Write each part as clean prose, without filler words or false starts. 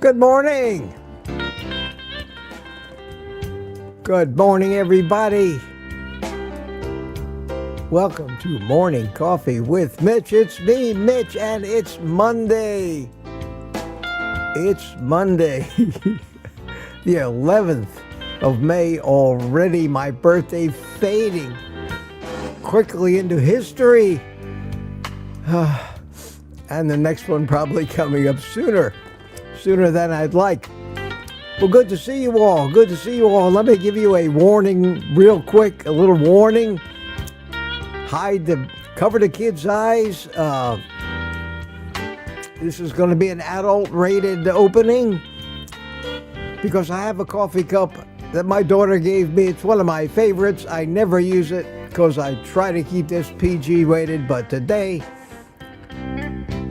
Good morning. Good morning, everybody. Welcome to Morning Coffee with Mitch. It's me, Mitch, and it's Monday. It's Monday, the 11th of May already. My birthday fading quickly into history. And the next one probably coming up sooner than I'd like. Well, good to see you all. Good to see you all. Let me give you a warning real quick, a little warning. Cover the kids' eyes. This is going to be an adult-rated opening because I have a coffee cup that my daughter gave me. It's one of my favorites. I never use it because I try to keep this PG-rated, but today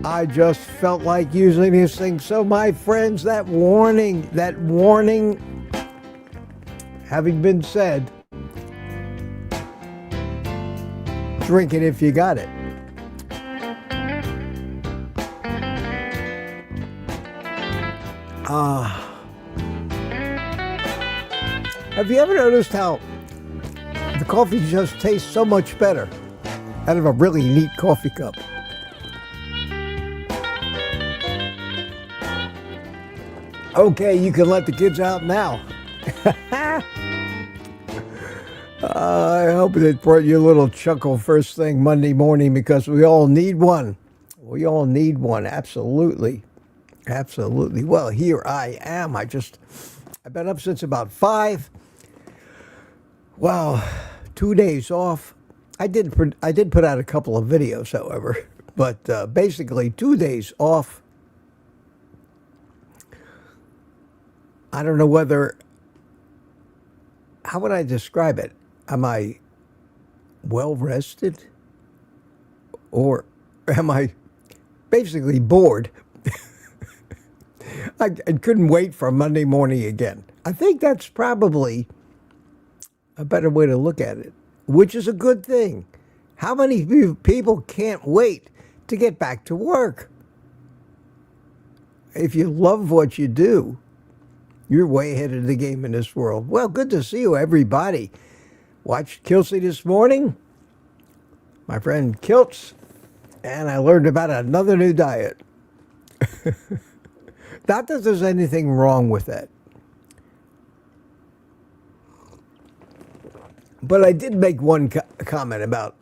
I just felt like using this thing. So my friends, that warning having been said, drink it if you got it. Have you ever noticed how the coffee just tastes so much better out of a really neat coffee cup? Okay, you can let the kids out now. I hope it brought you a little chuckle first thing Monday morning because we all need one. We all need one, absolutely. Absolutely. Well, here I am. I've been up since about 5. Wow, 2 days off. I did put out a couple of videos, however, but basically 2 days off. I don't know how would I describe it? Am I well rested? Or am I basically bored? I couldn't wait for Monday morning again. I think that's probably a better way to look at it, which is a good thing. How many people can't wait to get back to work? If you love what you do, you're way ahead of the game in this world. Well, good to see you, everybody. Watched Kelsey this morning, my friend Kiltz, and I learned about another new diet. Not that there's anything wrong with that. But I did make one comment about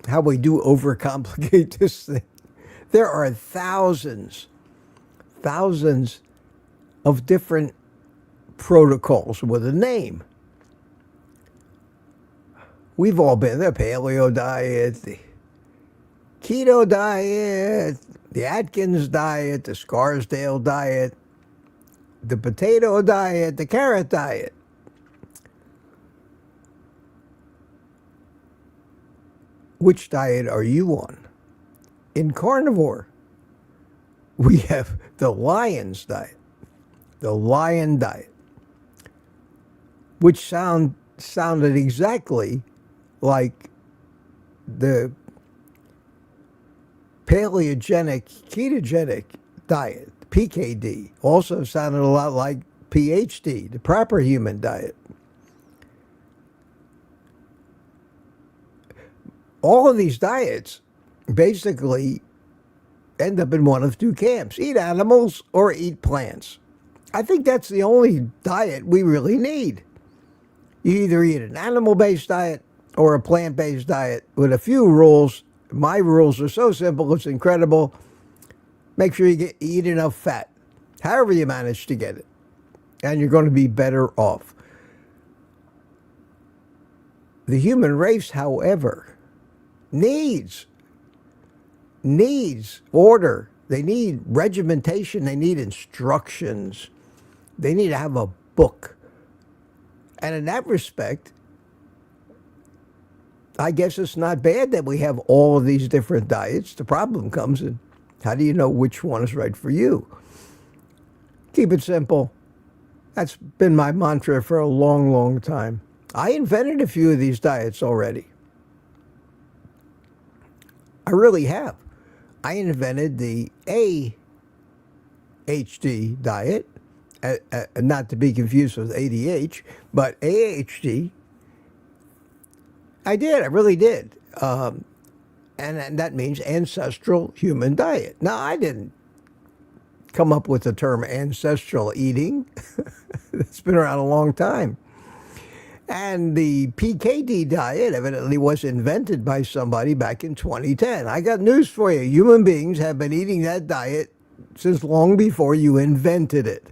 how we do overcomplicate this thing. There are thousands of different protocols with a name. We've all been the paleo diet, the keto diet, the Atkins diet, the Scarsdale diet, the potato diet, the carrot diet. Which diet are you on? In carnivore, we have the lion's diet, the lion diet, which sounded exactly like the paleogenic ketogenic diet, PKD. Also sounded a lot like PhD, the proper human diet. All of these diets basically end up in one of two camps: eat animals or eat plants. I think that's the only diet we really need. You either eat an animal-based diet or a plant-based diet with a few rules. My rules are so simple, it's incredible. Make sure you eat enough fat, however you manage to get it, and you're going to be better off. The human race, however, needs order. They need regimentation. They need instructions. They need to have a book. And in that respect, I guess it's not bad that we have all of these different diets. The problem comes in, how do you know which one is right for you? Keep it simple. That's been my mantra for a long, long time. I invented a few of these diets already. I really have. I invented the AHD diet, not to be confused with ADH, but AHD. I did. I really did. And that means ancestral human diet. Now, I didn't come up with the term ancestral eating. It's been around a long time. And the PKD diet evidently was invented by somebody back in 2010. I got news for you. Human beings have been eating that diet since long before you invented it.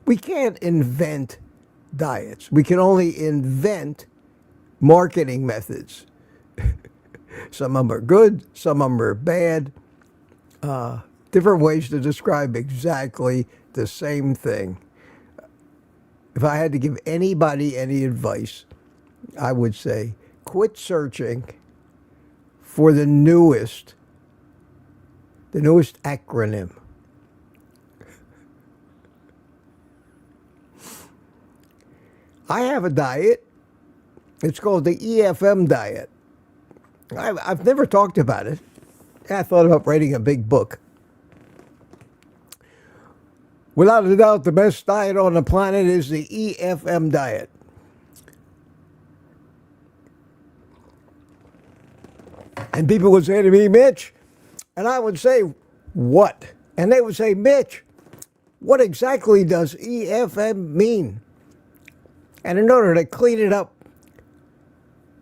We can't invent diets. We can only invent marketing methods. Some of them are good, some of them are bad. Different ways to describe exactly the same thing. If I had to give anybody any advice, I would say quit searching for the newest acronym. I have a diet. It's called the EFM diet. I've never talked about it. I thought about writing a big book. Without a doubt, the best diet on the planet is the EFM diet. And people would say to me, Mitch, and I would say, what? And they would say, Mitch, what exactly does EFM mean? And in order to clean it up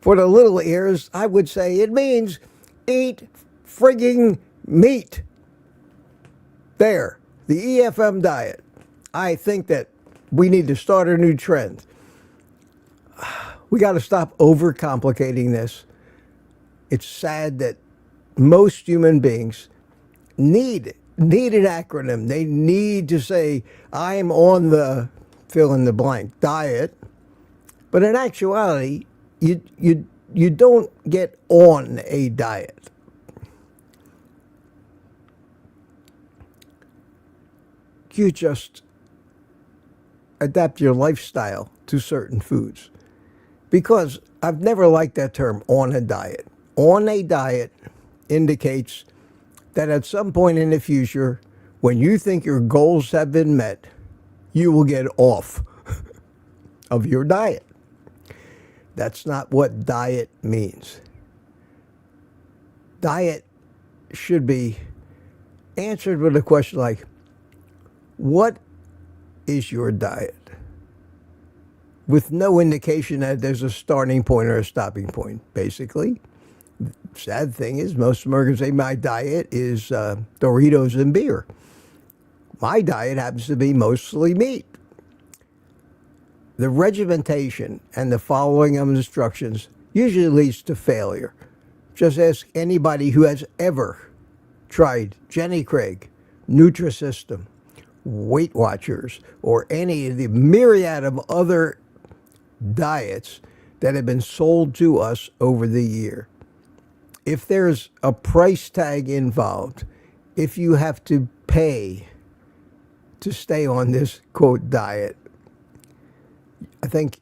for the little ears, I would say it means eat frigging meat. There. The EFM diet. I think that we need to start a new trend. We got to stop overcomplicating this. It's sad that most human beings need an acronym. They need to say, I'm on the fill in the blank diet. But in actuality, you don't get on a diet. You just adapt your lifestyle to certain foods. Because I've never liked that term, on a diet. On a diet indicates that at some point in the future, when you think your goals have been met, you will get off of your diet. That's not what diet means. Diet should be answered with a question like, what is your diet? With no indication that there's a starting point or a stopping point, basically. Sad thing is, most Americans say my diet is Doritos and beer. My diet happens to be mostly meat. The regimentation and the following of instructions usually leads to failure. Just ask anybody who has ever tried Jenny Craig, Nutrisystem, Weight Watchers, or any of the myriad of other diets that have been sold to us over the year. If there's a price tag involved, if you have to pay to stay on this, quote, diet, I think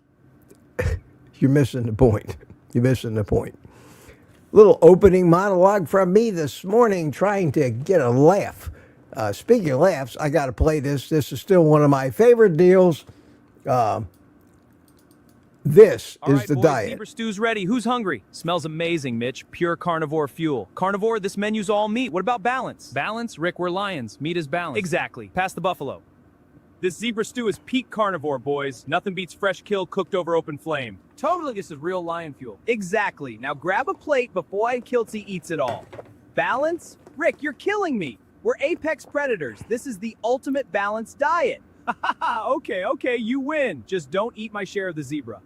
you're missing the point. You're missing the point. Little opening monologue from me this morning, trying to get a laugh. Speaking of laughs, I got to play this. This is still one of my favorite deals. This All is right, the boys, diet. Zebra stew's ready. Who's hungry? Smells amazing, Mitch. Pure carnivore fuel. Carnivore, this menu's all meat. What about balance? Balance? Rick, we're lions. Meat is balance. Exactly. Pass the buffalo. This zebra stew is peak carnivore, boys. Nothing beats fresh kill cooked over open flame. Totally, this is real lion fuel. Exactly. Now grab a plate before Kiltsy eats it all. Balance? Rick, you're killing me. We're apex predators. This is the ultimate balanced diet. Okay, you win. Just don't eat my share of the zebra.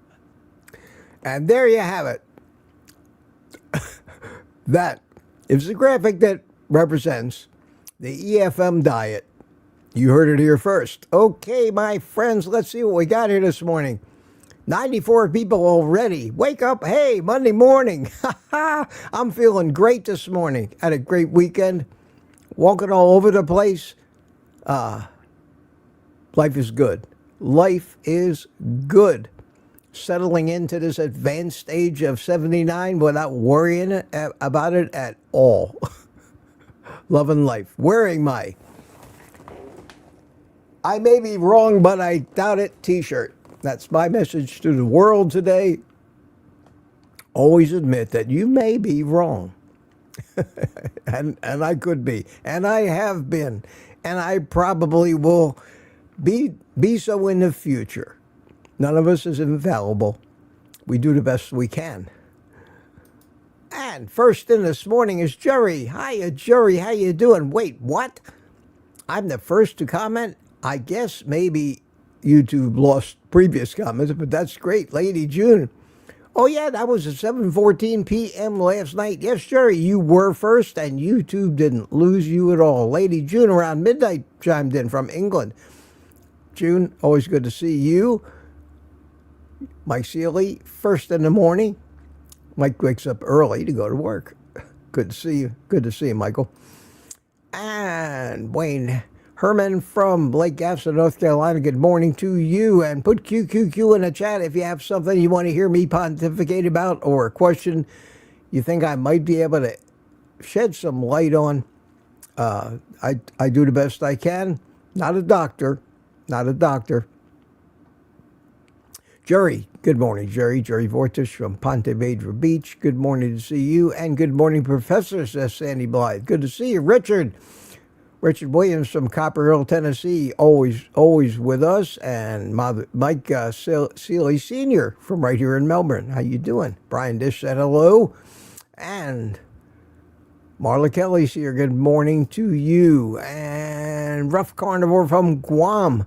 And there you have it. That is the graphic that represents the EFM diet. You heard it here first. Okay, my friends, let's see what we got here this morning. 94 people already. Wake up. Hey, Monday morning. I'm feeling great this morning. Had a great weekend. Walking all over the place. Life is good. Life is good. Settling into this advanced age of 79 without worrying about it at all. Loving life. Wearing my I may be wrong, but I doubt it t-shirt. That's my message to the world today. Always admit that you may be wrong. and I could be. And I have been. And I probably will be so in the future. None of us is infallible. We do the best we can. And first in this morning is Jerry. Hiya, Jerry. How you doing? Wait, what? I'm the first to comment? I guess maybe YouTube lost previous comments, but that's great. Lady June. Oh, yeah, that was at 7:14 p.m. last night. Yes, Jerry, you were first, and YouTube didn't lose you at all. Lady June around midnight chimed in from England. June, always good to see you. Mike Seeley, first in the morning. Mike wakes up early to go to work. Good to see you. Good to see you, Michael. And Wayne Herman from Lake Gaston, North Carolina. Good morning to you. And put QQQ in the chat if you have something you want to hear me pontificate about or a question you think I might be able to shed some light on. I do the best I can. Not a doctor. Not a doctor. Jerry, good morning, Jerry. Jerry Vortis from Ponte Vedra Beach. Good morning to see you. And good morning, Professor, says Sandy Blythe. Good to see you. Richard Williams from Copper Hill, Tennessee, always with us. And Mike Seeley Sr. from right here in Melbourne. How you doing? Brian Dish said hello. And Marla Kelly's here. Good morning to you. And Rough Carnivore from Guam.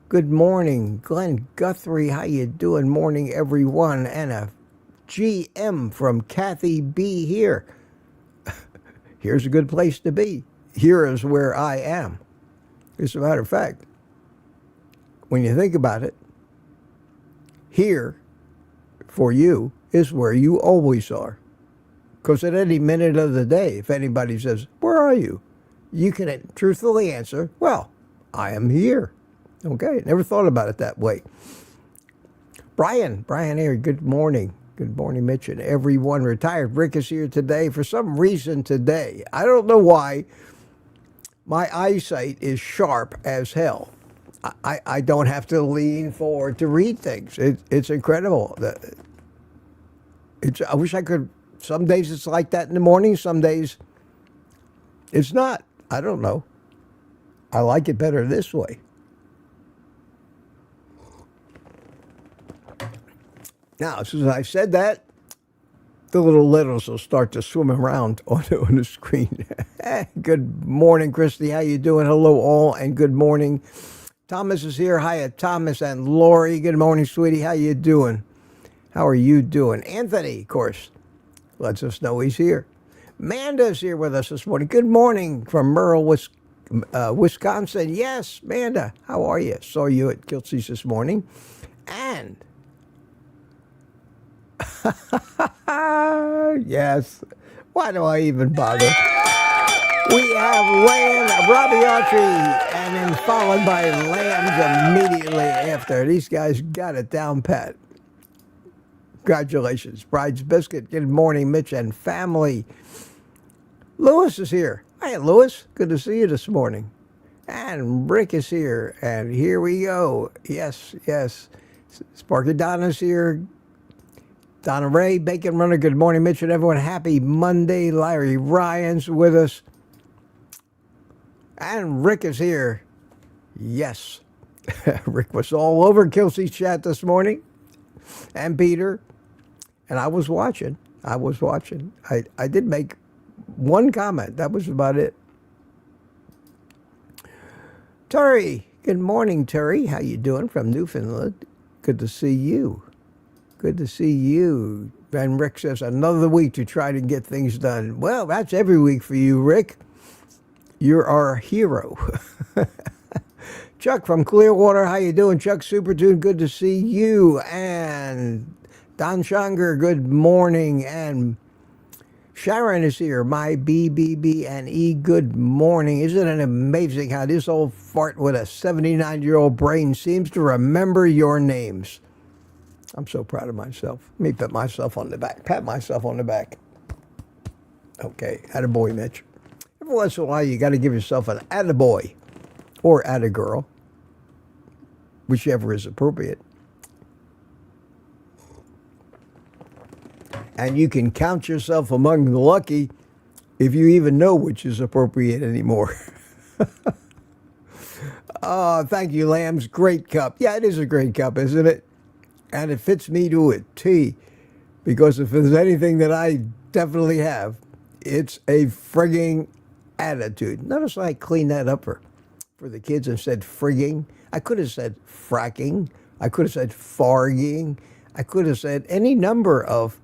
Good morning. Glenn Guthrie, how you doing? Morning, everyone. And a GM from Kathy B here. Here's a good place to be. Here is where I am. As a matter of fact, when you think about it, here for you is where you always are. Because at any minute of the day, if anybody says, where are you? You can truthfully answer, well, I am here. Okay, never thought about it that way. Brian here, good morning. Good morning, Mitch, and everyone. Retired Rick is here today. For some reason today, I don't know why, my eyesight is sharp as hell. I don't have to lean forward to read things. It's incredible. I wish I could. Some days it's like that in the morning. Some days it's not. I don't know. I like it better this way. Now, as soon as I said that, the little letters will start to swim around on the screen. Good morning, Christy. How you doing? Hello, all, and good morning. Thomas is here. Hiya, Thomas and Lori. Good morning, sweetie. How you doing? How are you doing? Anthony, of course, lets us know he's here. Amanda's here with us this morning. Good morning from Merle, Wisconsin. Yes, Amanda, how are you? Saw you at Kiltsy's this morning. And yes. Why do I even bother? We have Robbie Autry, and then followed by Lambs immediately after. These guys got it down pat. Congratulations. Bride's Biscuit. Good morning, Mitch and family. Lewis is here. Hi, Lewis. Good to see you this morning. And Rick is here. And here we go. Yes. Sparky Donna's here. Donna Ray, Bacon Runner, good morning, Mitch and everyone. Happy Monday. Larry Ryan's with us. And Rick is here. Yes. Rick was all over Kelsey's chat this morning. And Peter. And I was watching. I did make one comment. That was about it. Terry. Good morning, Terry. How you doing from Newfoundland? Good to see you. Good to see you. And Rick says, another week to try to get things done. Well, that's every week for you, Rick. You're our hero. Chuck from Clearwater, how you doing? Chuck Supertune, good to see you. And Don Shanger, good morning. And Sharon is here. My BBB and E, good morning. Isn't it amazing how this old fart with a 79-year-old brain seems to remember your names? I'm so proud of myself. Let me pat myself on the back. Pat myself on the back. Okay, attaboy, Mitch. Every once in a while, you got to give yourself an attaboy or attagirl, whichever is appropriate. And you can count yourself among the lucky if you even know which is appropriate anymore. Oh, thank you, Lambs. Great cup. Yeah, it is a great cup, isn't it? And it fits me to a T. Because if there's anything that I definitely have, it's a frigging attitude. Notice I cleaned that up for the kids and said frigging. I could have said fracking. I could have said farging. I could have said any number of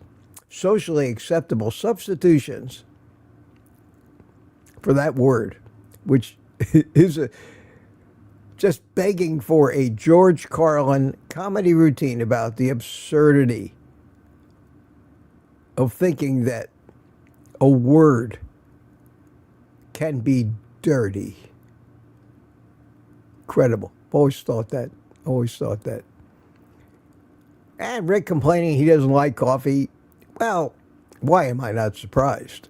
socially acceptable substitutions for that word, which is just begging for a George Carlin comedy routine about the absurdity of thinking that a word can be dirty. Incredible. Always thought that. Always thought that. And Rick complaining he doesn't like coffee. Well, why am I not surprised?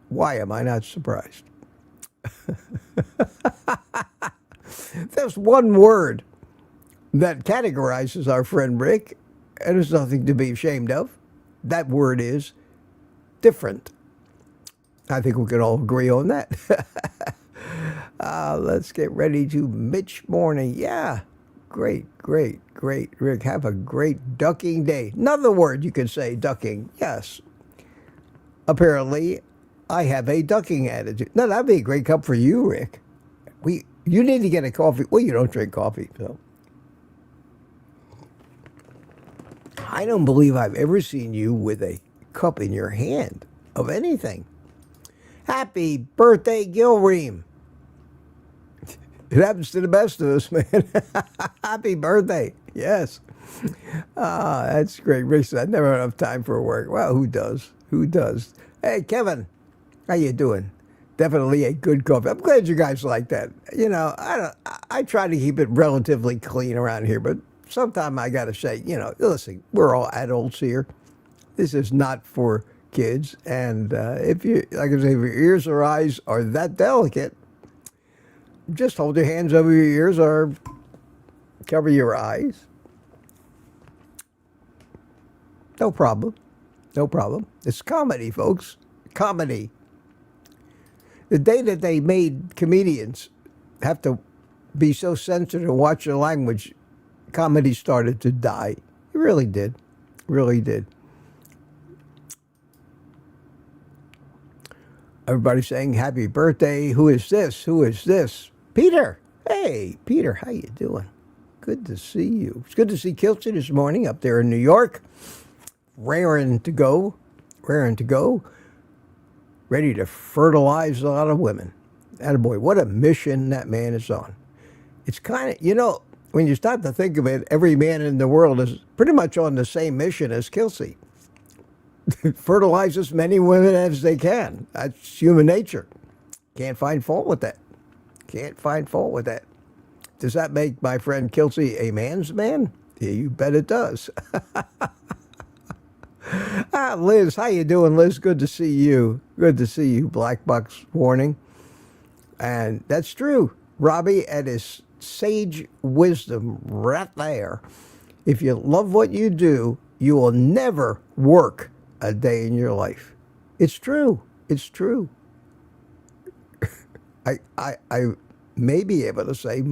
Why am I not surprised? There's one word that categorizes our friend Rick, and there's nothing to be ashamed of. That word is different. I think we can all agree on that. Let's get ready to Mitch morning. Yeah, great, great, great, Rick. Have a great ducking day. Another word you could say, ducking. Yes. Apparently, I have a ducking attitude. No, that'd be a great cup for you, Rick. You need to get a coffee. Well, you don't drink coffee, so. I don't believe I've ever seen you with a cup in your hand of anything. Happy birthday, Gilream. It happens to the best of us, man. Happy birthday. Yes. That's great. Rick said, I never have enough time for work. Well, who does? Who does? Hey, Kevin, how you doing? Definitely a good coffee. I'm glad you guys like that. You know, I try to keep it relatively clean around here, but sometimes I got to say, you know, listen, we're all adults here. This is not for kids. And if you, like I say, if your ears or eyes are that delicate, just hold your hands over your ears or cover your eyes. No problem. No problem. It's comedy, folks. Comedy. The day that they made comedians have to be so censored and watch their language, comedy started to die. It really did. Really did. Everybody's saying happy birthday. Who is this? Who is this? Peter. Hey, Peter, how you doing? Good to see you. It's good to see Kiltsy this morning up there in New York. Raring to go. Raring to go. Ready to fertilize a lot of women. Attaboy, what a mission that man is on. It's kind of, you know, when you start to think of it, every man in the world is pretty much on the same mission as Kiltsy. Fertilize as many women as they can. That's human nature. Can't find fault with that. Can't find fault with that. Does that make my friend Kiltsy a man's man? Yeah, you bet it does. Liz, how you doing, Liz? Good to see you. Good to see you, Black Box Warning. And that's true. Robbie and his sage wisdom right there. If you love what you do, you will never work a day in your life. It's true. It's true. I may be able to say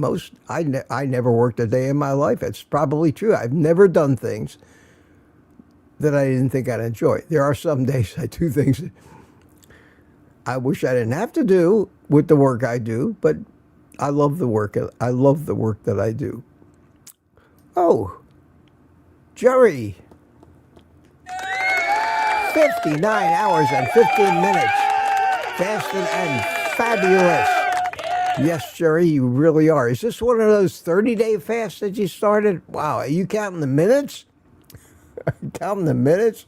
I never worked a day in my life. It's probably true. I've never done things that I didn't think I'd enjoy. There are some days I do things that I wish I didn't have to do with the work I do, but I love the work. I love the work that I do. Oh, Jerry. 59 hours and 15 minutes. Fasting and fabulous. Yes, Jerry, you really are. Is this one of those 30-day fasts that you started? Wow, are you counting the minutes? Counting the minutes?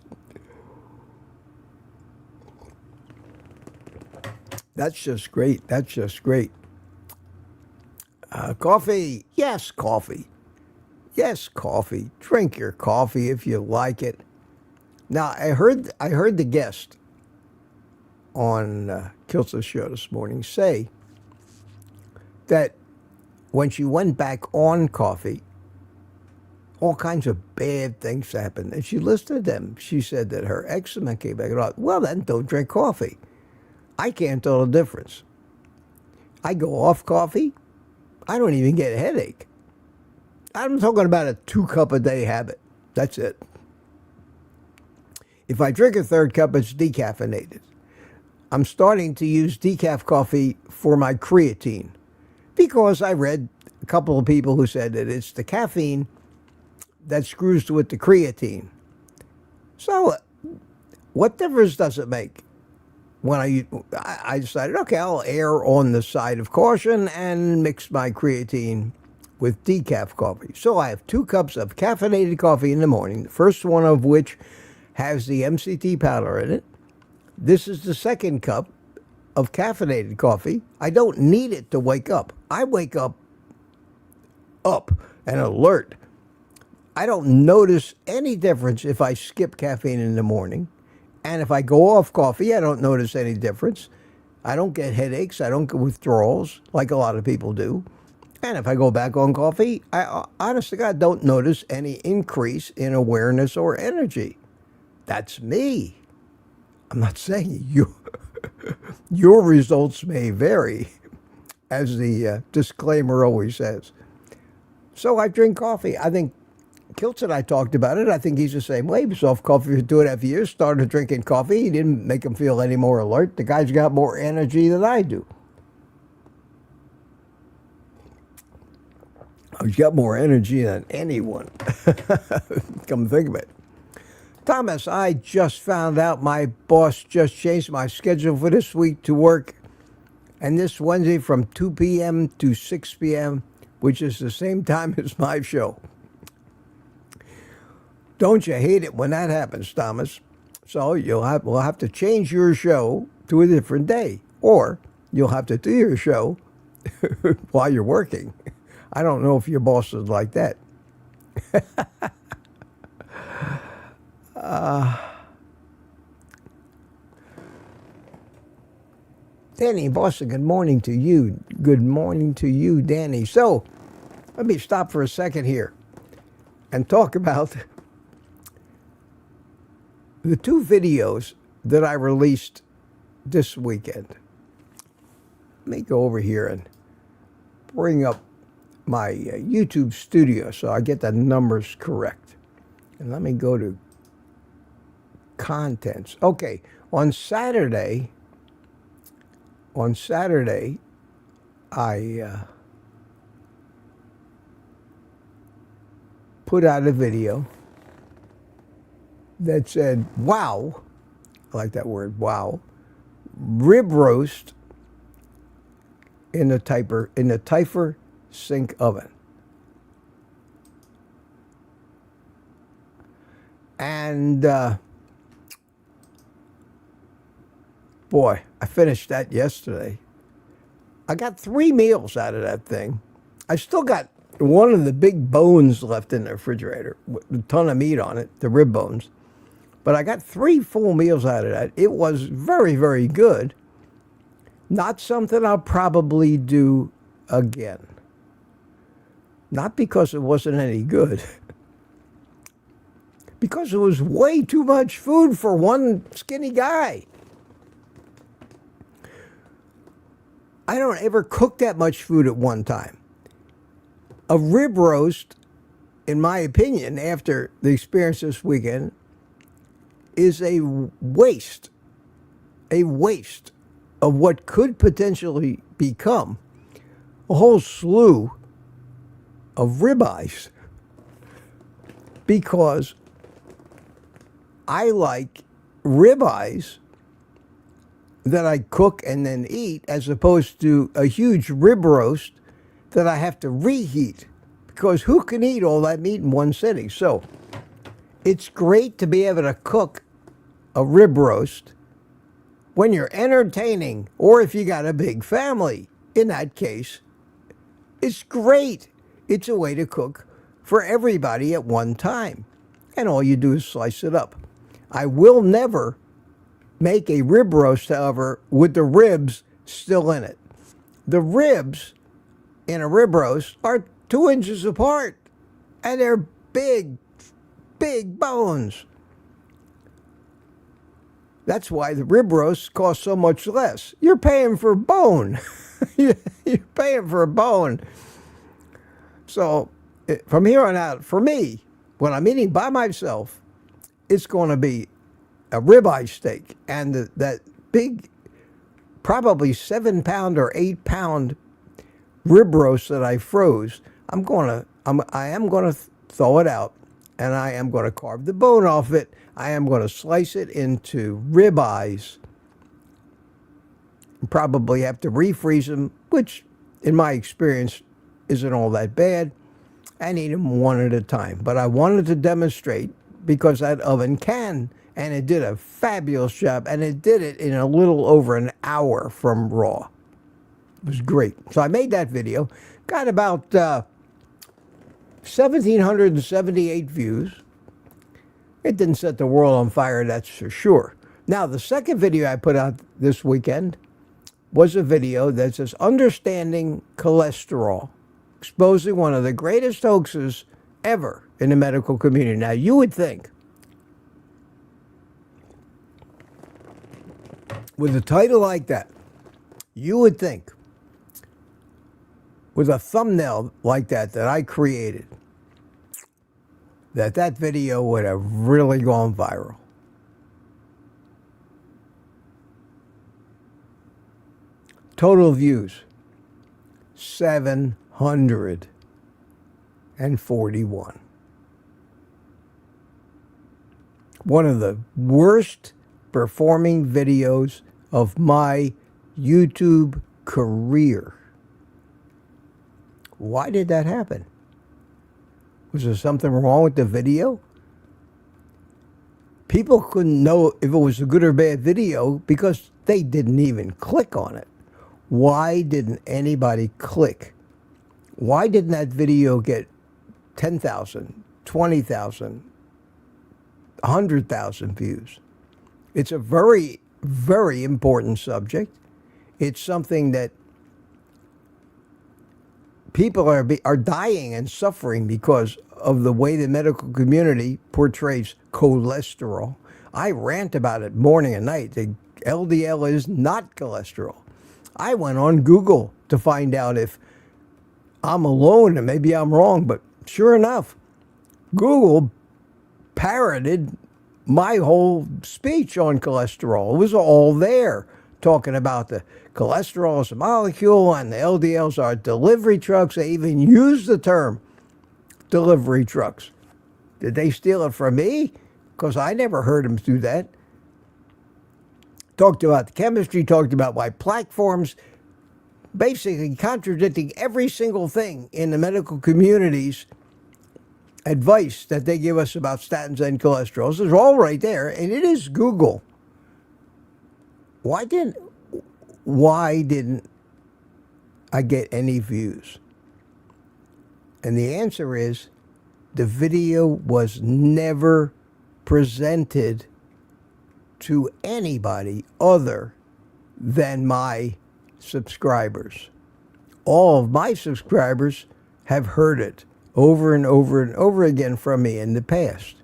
That's just great. That's just great. Coffee. Yes, coffee. Yes, coffee. Drink your coffee if you like it. Now, I heard the guest on Kilt's show this morning say that when she went back on coffee, all kinds of bad things happened. And she listed them. She said that her eczema came back. Well, then don't drink coffee. I can't tell the difference. I go off coffee. I don't even get a headache. I'm talking about a 2-cup-a-day habit. That's it. If I drink a third cup, it's decaffeinated. I'm starting to use decaf coffee for my creatine because I read a couple of people who said that it's the caffeine that screws with the creatine. So what difference does it make? When I decided, okay, I'll err on the side of caution and mix my creatine with decaf coffee. So I have 2 cups of caffeinated coffee in the morning, the first one of which has the MCT powder in it. This is the second cup of caffeinated coffee. I don't need it to wake up. I wake up and alert. I don't notice any difference if I skip caffeine in the morning. And if I go off coffee, I don't notice any difference. I don't get headaches. I don't get withdrawals like a lot of people do. And if I go back on coffee, I honest to God don't notice any increase in awareness or energy. That's me. I'm not saying you. Your results may vary, as the disclaimer always says. So I drink coffee. I think Kiltz and I talked about it. I think he's the same way. He was off coffee for 2.5 years, started drinking coffee. He didn't make him feel any more alert. The guy's got more energy than I do. He's got more energy than anyone. Come think of it. Thomas, I just found out my boss just changed my schedule for this week to work. And this Wednesday from 2 p.m. to 6 p.m., which is the same time as my show. Don't you hate it when that happens, Thomas? So we'll have to change your show to a different day. Or you'll have to do your show while you're working. I don't know if your boss is like that. Danny Boston, good morning to you. Good morning to you, Danny. So let me stop for a second here and talk about the 2 videos that I released this weekend. Let me go over here and bring up my YouTube studio so I get the numbers correct. And let me go to contents. Okay, on Saturday, I put out a video that said, wow, I like that word, wow, rib roast in the Teifer sink oven. And boy, I finished that yesterday. I got 3 meals out of that thing. I still got one of the big bones left in the refrigerator with a ton of meat on it, the rib bones. But I got 3 full meals out of that. It was very, very good. Not something I'll probably do again. Not because it wasn't any good. Because it was way too much food for one skinny guy. I don't ever cook that much food at one time. A rib roast, in my opinion, after the experience this weekend, is a waste of what could potentially become a whole slew of ribeyes, because I like ribeyes that I cook and then eat, as opposed to a huge rib roast that I have to reheat, because who can eat all that meat in one sitting? So it's great to be able to cook a rib roast when you're entertaining, or if you got a big family. In that case, it's great. It's a way to cook for everybody at one time. And all you do is slice it up. I will never make a rib roast, however, with the ribs still in it. The ribs in a rib roast are 2 inches apart, and they're big, big bones. That's why the rib roasts cost so much less. You're paying for bone. You're paying for a bone. So from here on out, for me, when I'm eating by myself, it's going to be a ribeye steak, and that big, probably 7-pound or 8-pound rib roast that I froze. I am going to throw it out, and I am going to carve the bone off it. I am going to slice it into ribeyes. Probably have to refreeze them, which, in my experience, isn't all that bad, and eat them one at a time. But I wanted to demonstrate, because that oven can, and it did a fabulous job, and it did it in a little over an hour from raw. It was great. So I made that video, got about 1,778 views. It didn't set the world on fire, that's for sure. Now, the second video I put out this weekend was a video that says Understanding Cholesterol, exposing one of the greatest hoaxes ever in the medical community. Now, you would think, with a title like that, you would think, with a thumbnail like that I created, that video would have really gone viral. Total views, 741. One of the worst performing videos of my YouTube career. Why did that happen? Was there something wrong with the video? People couldn't know if it was a good or bad video because they didn't even click on it. Why didn't anybody click? Why didn't that video get 10,000, 20,000, 100,000 views? It's a very, very important subject. It's something that people are dying and suffering because of the way the medical community portrays cholesterol. I rant about it morning and night. The LDL is not cholesterol. I went on Google to find out if I'm alone, and maybe I'm wrong, but sure enough, Google parroted my whole speech on cholesterol. It was all there, talking about the cholesterol as a molecule and the LDLs are delivery trucks. They even use the term delivery trucks. Did they steal it from me? Because I never heard them do that. Talked about the chemistry, talked about why plaque forms, basically contradicting every single thing in the medical community's advice that they give us about statins and cholesterol. This is all right there, and it is Google. Why didn't I get any views? And the answer is the video was never presented to anybody other than my subscribers. All of my subscribers have heard it over and over and over again from me in the past.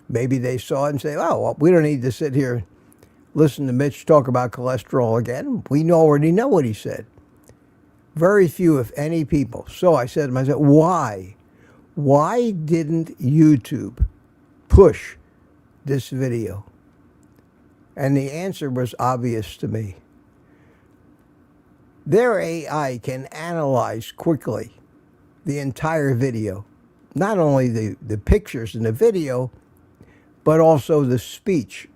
Maybe they saw it and say, oh, well, we don't need to sit here and listen to Mitch talk about cholesterol again. We already know what he said. Very few, if any, people. So I said to myself, why? Why didn't YouTube push this video? And the answer was obvious to me. Their AI can analyze quickly the entire video. Not only the pictures in the video, but also the speech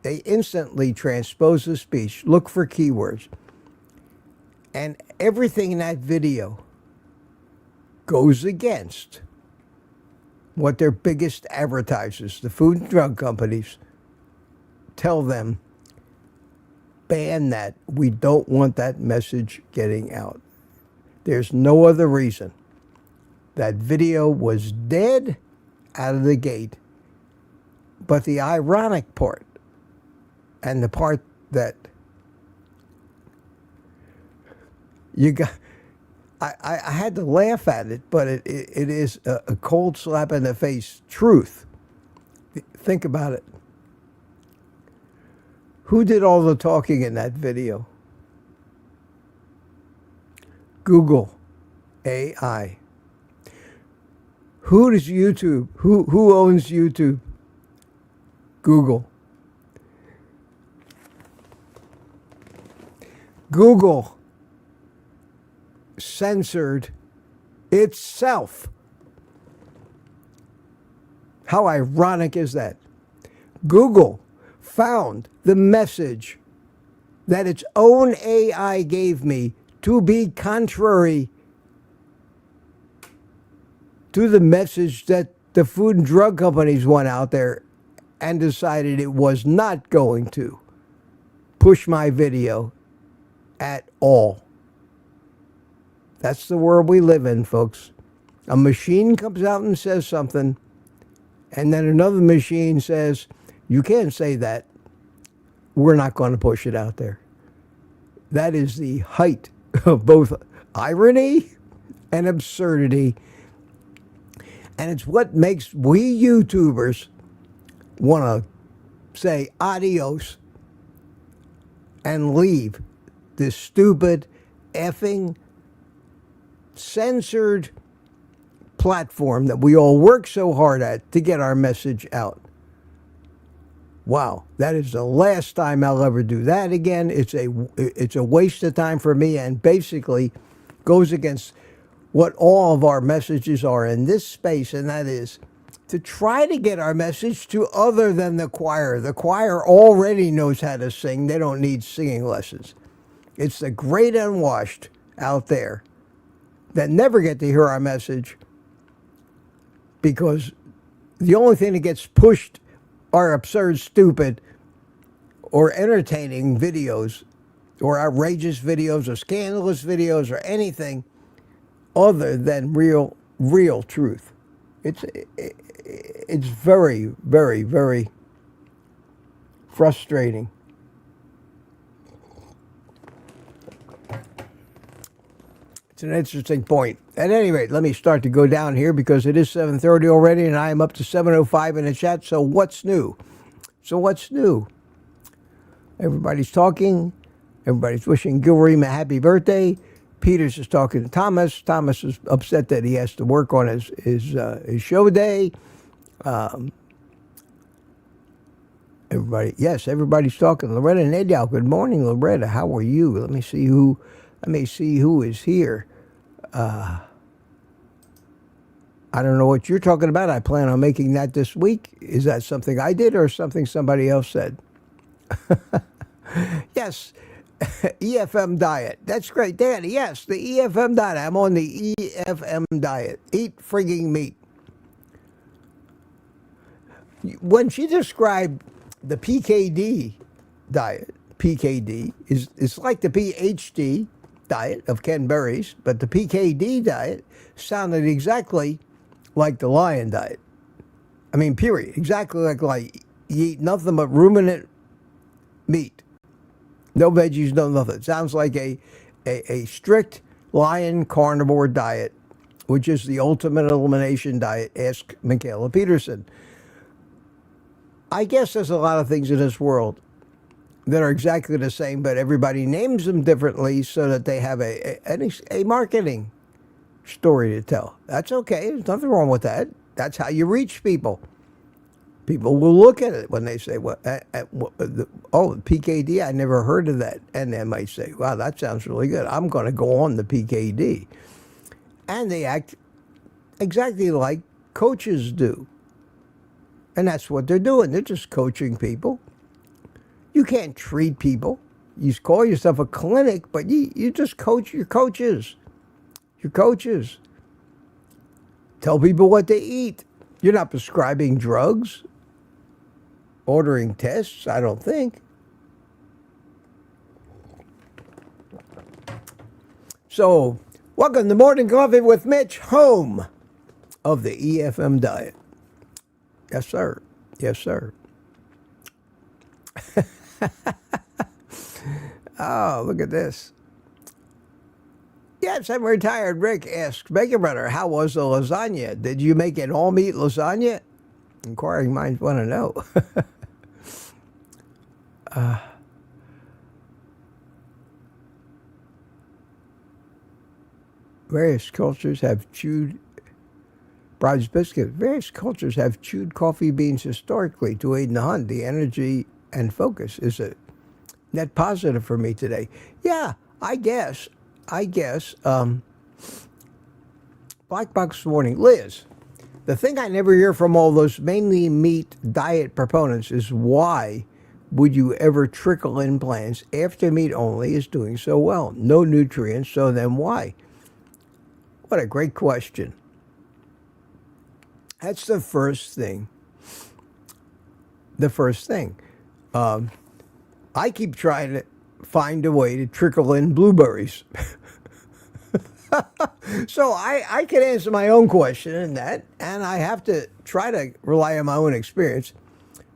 They instantly transpose the speech, look for keywords, and everything in that video goes against what their biggest advertisers, the food and drug companies, tell them. Ban that. We don't want that message getting out. There's no other reason. That video was dead out of the gate. But the ironic part, and the part that you got, I had to laugh at it, but it is a cold slap in the face truth. Think about it. Who did all the talking in that video? Google AI. Who does YouTube? Who owns YouTube? Google. Google censored itself. How ironic is that? Google found the message that its own AI gave me to be contrary to the message that the food and drug companies went out there and decided it was not going to push my video at all. That's the world we live in, folks. A machine comes out and says something, and then another machine says, you can't say that. We're not going to push it out there. That is the height of both irony and absurdity. And it's what makes we YouTubers want to say adios and leave this stupid, effing, censored platform that we all work so hard at to get our message out. Wow, that is the last time I'll ever do that again. It's a waste of time for me, and basically goes against what all of our messages are in this space, and that is to try to get our message to other than the choir. The choir already knows how to sing. They don't need singing lessons. It's the great unwashed out there that never get to hear our message, because the only thing that gets pushed are absurd, stupid, or entertaining videos, or outrageous videos, or scandalous videos, or anything other than real truth. It's very, very, very frustrating. It's an interesting point. At any rate, let me start to go down here because it is 7:30 already, and I am up to 7:05 in the chat. So what's new? Everybody's talking. Everybody's wishing Gilream a happy birthday. Peters is talking to Thomas. Thomas is upset that he has to work on his show day. Everybody's talking. Loretta Nadal. Good morning, Loretta. How are you? Let me see who is here. I don't know what you're talking about. I plan on making that this week. Is that something I did or something somebody else said? Yes, EFM diet. That's great, Danny. Yes, the EFM diet. I'm on the EFM diet. Eat frigging meat. When she described the PKD diet, PKD is like the PhD diet of Ken Berry's, but the PKD diet sounded exactly like the lion diet. I mean, period. Exactly like you eat nothing but ruminant meat. No veggies, no nothing. Sounds like a strict lion carnivore diet, which is the ultimate elimination diet. Ask Michaela Peterson. I guess there's a lot of things in this world that are exactly the same, but everybody names them differently so that they have a marketing story to tell. That's okay. There's nothing wrong with that. That's how you reach people. People will look at it when they say, PKD, I never heard of that. And they might say, wow, that sounds really good. I'm going to go on the PKD. And they act exactly like coaches do. And that's what they're doing. They're just coaching people. You can't treat people. You call yourself a clinic, but you just coach your coaches. Your coaches. Tell people what to eat. You're not prescribing drugs, ordering tests, I don't think. So, welcome to Morning Coffee with Mitch, home of the EFM diet. Yes, sir. Yes, sir. Oh, look at this. Yes, I'm retired. Rick asks, Bacon Brother, how was the lasagna? Did you make an all-meat lasagna? Inquiring minds want to know. Various cultures have chewed Bride's biscuit. Various cultures have chewed coffee beans historically to aid in the hunt. The energy and focus is a net positive for me today. Yeah, I guess. Black Box Warning. Liz, the thing I never hear from all those mainly meat diet proponents is why would you ever trickle in plants after meat only is doing so well? No nutrients, so then why? What a great question. That's the first thing. The first thing. I keep trying to find a way to trickle in blueberries. So I can answer my own question in that, and I have to try to rely on my own experience.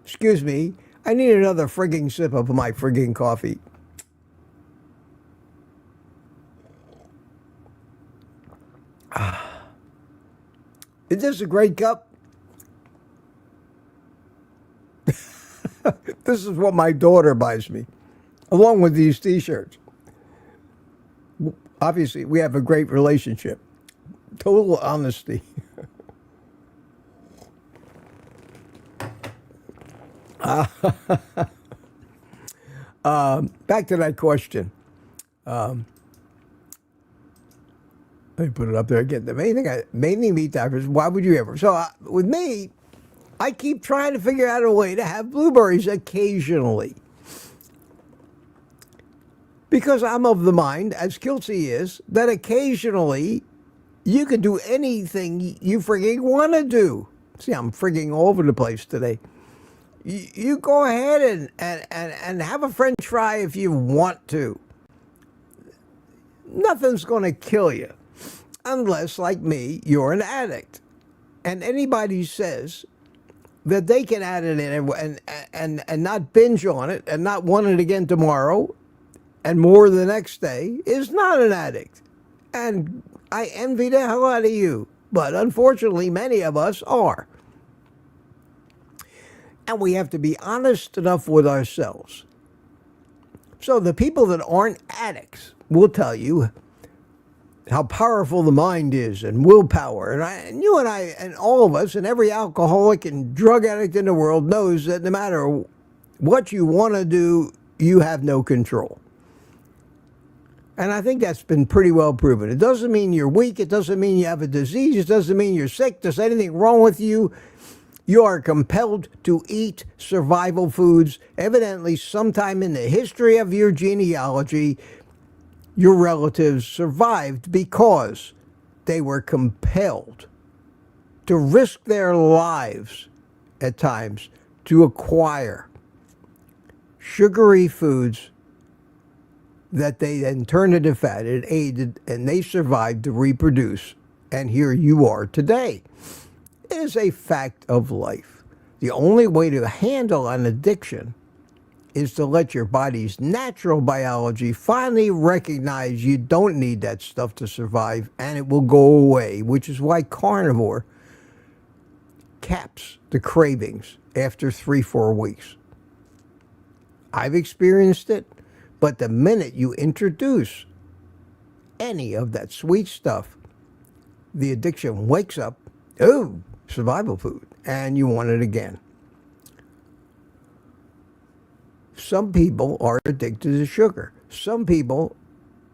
Excuse me, I need another frigging sip of my frigging coffee. Is this a great cup? This is what my daughter buys me, along with these t-shirts. Obviously, we have a great relationship. Total honesty. Back to that question. Let me put it up there again. The main thing, mainly meat divers, why would you ever? So with me, I keep trying to figure out a way to have blueberries occasionally. Because I'm of the mind, as Kiltsy is, that occasionally you can do anything you frigging want to do. See, I'm frigging all over the place today. You go ahead and have a French fry if you want to. Nothing's going to kill you. Unless, like me, you're an addict. And anybody says that they can add it in and not binge on it and not want it again tomorrow and more the next day is not an addict. And I envy the hell out of you. But unfortunately, many of us are. And we have to be honest enough with ourselves. So the people that aren't addicts will tell you how powerful the mind is and willpower. And you and I and all of us and every alcoholic and drug addict in the world knows that no matter what you want to do, you have no control. And I think that's been pretty well proven. It doesn't mean you're weak. It doesn't mean you have a disease. It doesn't mean you're sick. There's anything wrong with you. You are compelled to eat survival foods. Evidently, sometime in the history of your genealogy, your relatives survived because they were compelled to risk their lives at times to acquire sugary foods that they then turned into fat and aided, and they survived to reproduce. And here you are today. It is a fact of life. The only way to handle an addiction is to let your body's natural biology finally recognize you don't need that stuff to survive, and it will go away, which is why carnivore caps the cravings after 3-4 weeks. I've experienced it, but the minute you introduce any of that sweet stuff, the addiction wakes up, oh, survival food, and you want it again. Some people are addicted to sugar. Some people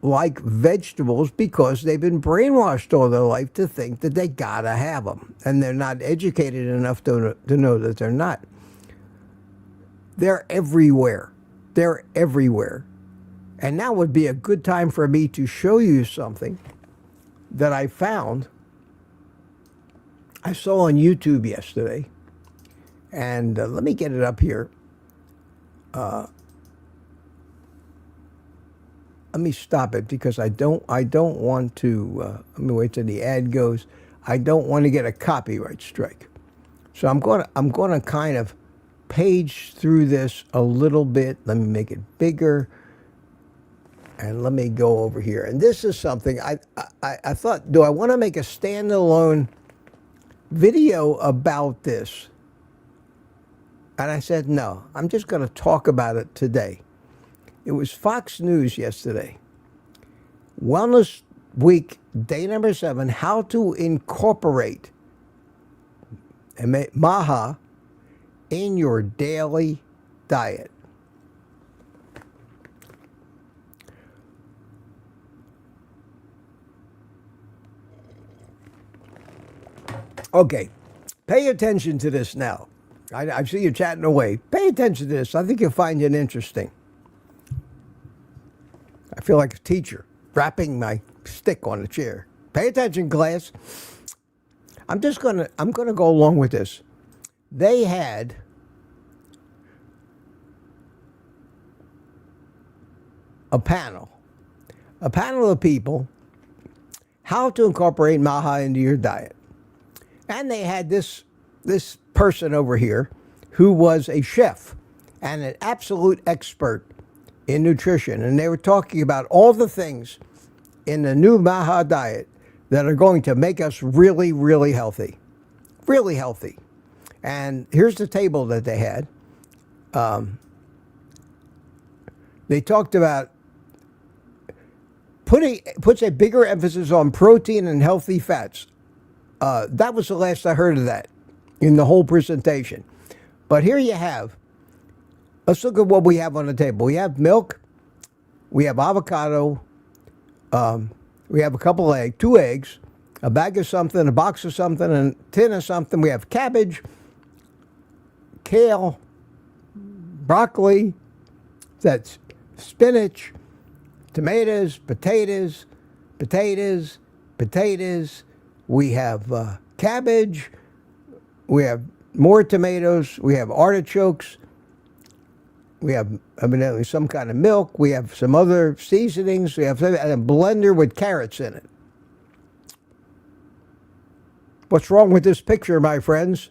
like vegetables because they've been brainwashed all their life to think that they gotta have them, and they're not educated enough to know that they're not. They're everywhere. They're everywhere. And now would be a good time for me to show you something that I found. I saw on YouTube yesterday. And let me get it up here. Let me stop it because I don't want to. Let me wait till the ad goes. I don't want to get a copyright strike. So I'm going to kind of page through this a little bit. Let me make it bigger. And let me go over here. And this is something I thought, do I want to make a standalone video about this? And I said, no, I'm just going to talk about it today. It was Fox News yesterday. Wellness Week, day number 7, how to incorporate maha in your daily diet. Okay, pay attention to this now. I see you chatting away. Pay attention to this. I think you'll find it interesting. I feel like a teacher rapping my stick on a chair. Pay attention, class. I'm gonna go along with this. They had a panel of people, how to incorporate maha into your diet. And they had this person over here who was a chef and an absolute expert in nutrition. And they were talking about all the things in the new maha diet that are going to make us really, really healthy. Really healthy. And here's the table that they had. They talked about puts a bigger emphasis on protein and healthy fats. That was the last I heard of that in the whole presentation. But here you have, let's look at what we have on the table. We have milk, we have avocado, we have a couple of eggs, 2 eggs, a bag of something, a box of something, and a tin of something. We have cabbage, kale, broccoli, that's spinach, tomatoes, potatoes. We have cabbage. We have more tomatoes. We have artichokes. We have evidently some kind of milk. We have some other seasonings. We have a blender with carrots in it. What's wrong with this picture, my friends?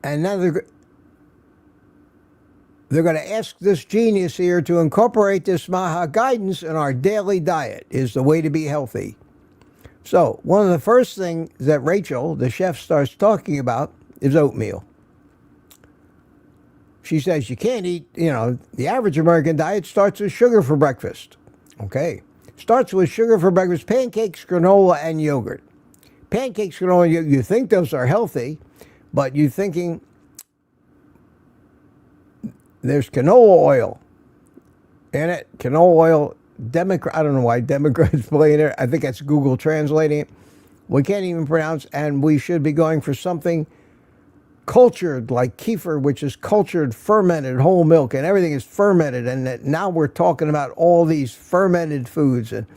And now they're going to ask this genius here to incorporate this maha guidance in our daily diet is the way to be healthy. So one of the first things that Rachel, the chef, starts talking about is oatmeal. She says you can't eat, the average American diet starts with sugar for breakfast. Okay. Starts with sugar for breakfast, pancakes, granola, and yogurt. Pancakes, granola, you think those are healthy, but you're thinking there's canola oil in it. Canola oil, I don't know why Democrats play in it. I think that's Google translating it. We can't even pronounce, and we should be going for something cultured like kefir, which is cultured, fermented whole milk, and everything is fermented. And that now we're talking about all these fermented foods. And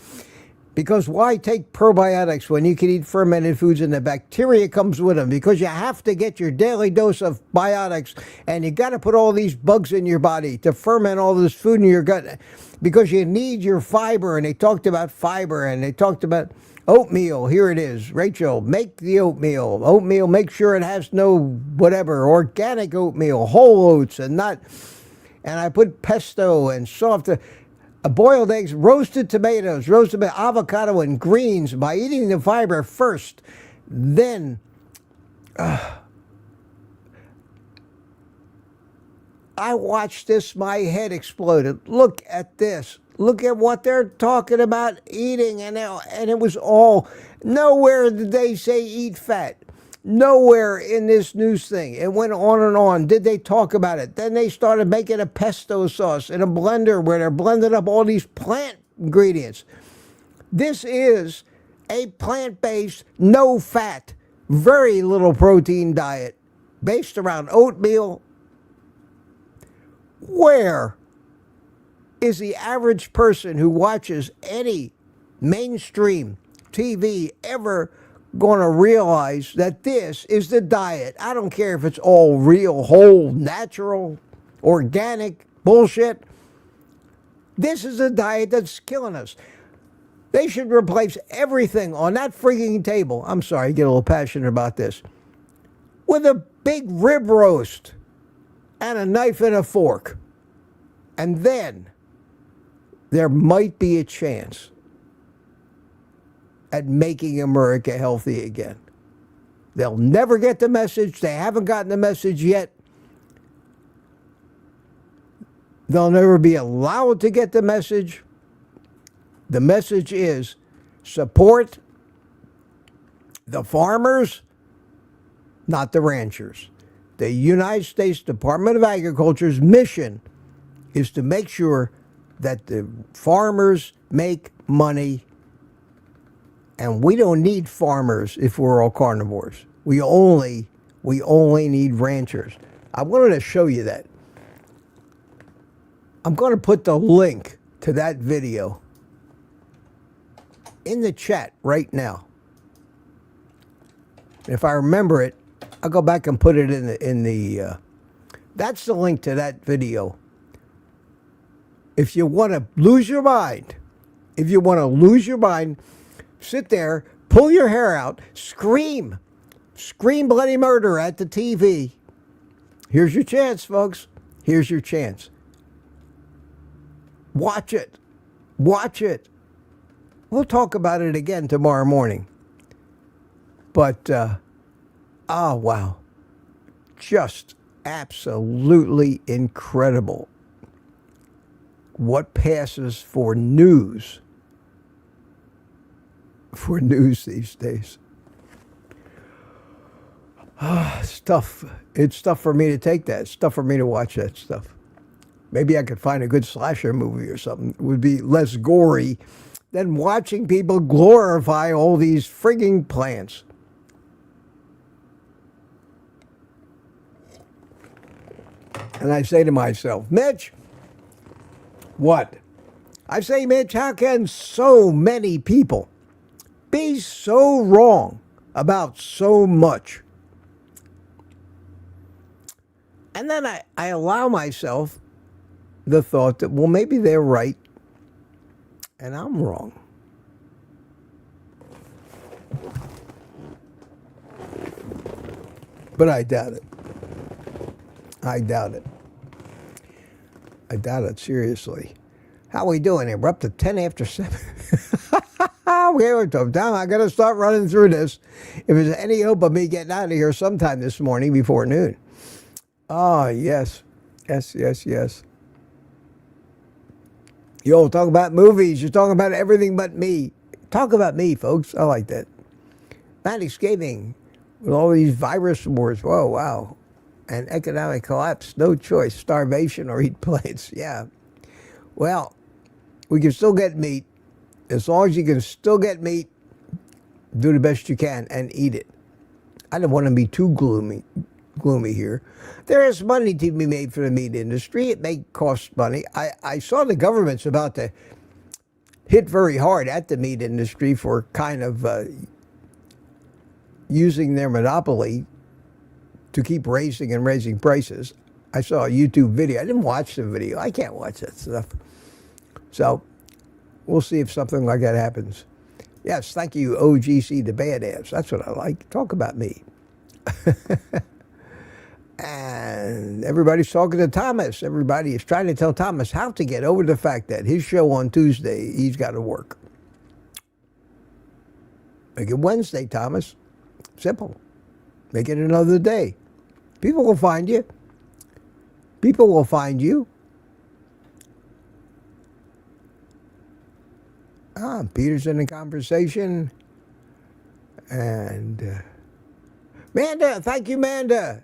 because why take probiotics when you can eat fermented foods and the bacteria comes with them? Because you have to get your daily dose of biotics, and you got to put all these bugs in your body to ferment all this food in your gut, because you need your fiber. And they talked about fiber, and they talked about oatmeal. Here it is. Rachel, make the oatmeal. Oatmeal, make sure it has no whatever, organic oatmeal, whole oats, and I put pesto and soft boiled eggs, roasted tomatoes, avocado, and greens by eating the fiber first. Then I watched this, my head exploded. Look at this. Look at what they're talking about eating. And it was all, nowhere did they say eat fat. Nowhere in this news thing. It went on and on. Did they talk about it? Then they started making a pesto sauce in a blender where they're blending up all these plant ingredients. This is a plant-based, no fat, very little protein diet based around oatmeal. Where is the average person who watches any mainstream TV ever going to realize that this is the diet? I don't care if it's all real, whole, natural, organic bullshit. This is a diet that's killing us. They should replace everything on that freaking table. I'm sorry, I get a little passionate about this. With a big rib roast and a knife and a fork. And then there might be a chance at making America healthy again. They'll never get the message. They haven't gotten the message yet. They'll never be allowed to get the message. The message is support the farmers, not the ranchers. The United States Department of Agriculture's mission is to make sure that the farmers make money. And we don't need farmers if we're all carnivores. We only need ranchers. I wanted to show you that. I'm going to put the link to that video in the chat right now. If I remember it, I'll go back and put it in the that's the link to that video. If you want to lose your mind, sit there, pull your hair out, scream bloody murder at the TV. Here's your chance, folks. Here's your chance. Watch it. We'll talk about it again tomorrow morning. But, oh, wow. Just absolutely incredible what passes for news these days. Stuff. It's tough for me to take that. It's tough for me to watch that stuff. Maybe I could find a good slasher movie or something. It would be less gory than watching people glorify all these frigging plants. And I say to myself, Mitch, what? I say, Mitch, how can so many people be so wrong about so much? And then I allow myself the thought that, well, maybe they're right and I'm wrong. But I doubt it. I doubt it, seriously. How are we doing here? We're up to 10 after 7. We have a tough time. I got to start running through this. If there's any hope of me getting out of here sometime this morning before noon. Oh, yes. Yes. Yo, talk about movies. You're talking about everything but me. Talk about me, folks. I like that. Not escaping with all these virus wars. Whoa, wow. And economic collapse. No choice. Starvation or eat plants. Yeah. Well, we can still get meat. As long as you can still get meat, do the best you can and eat it. I don't want to be too gloomy here. There is money to be made for the meat industry. It may cost money. I saw the government's about to hit very hard at the meat industry for kind of using their monopoly to keep raising prices. I saw a YouTube video. I didn't watch the video. I can't watch that stuff. So we'll see if something like that happens. Yes, thank you, OGC, the badass. That's what I like. Talk about me. And everybody's talking to Thomas. Everybody is trying to tell Thomas how to get over the fact that his show on Tuesday, he's got to work. Make it Wednesday, Thomas. Simple. Make it another day. People will find you. People will find you. Peter's in the conversation. And Manda, thank you, Manda.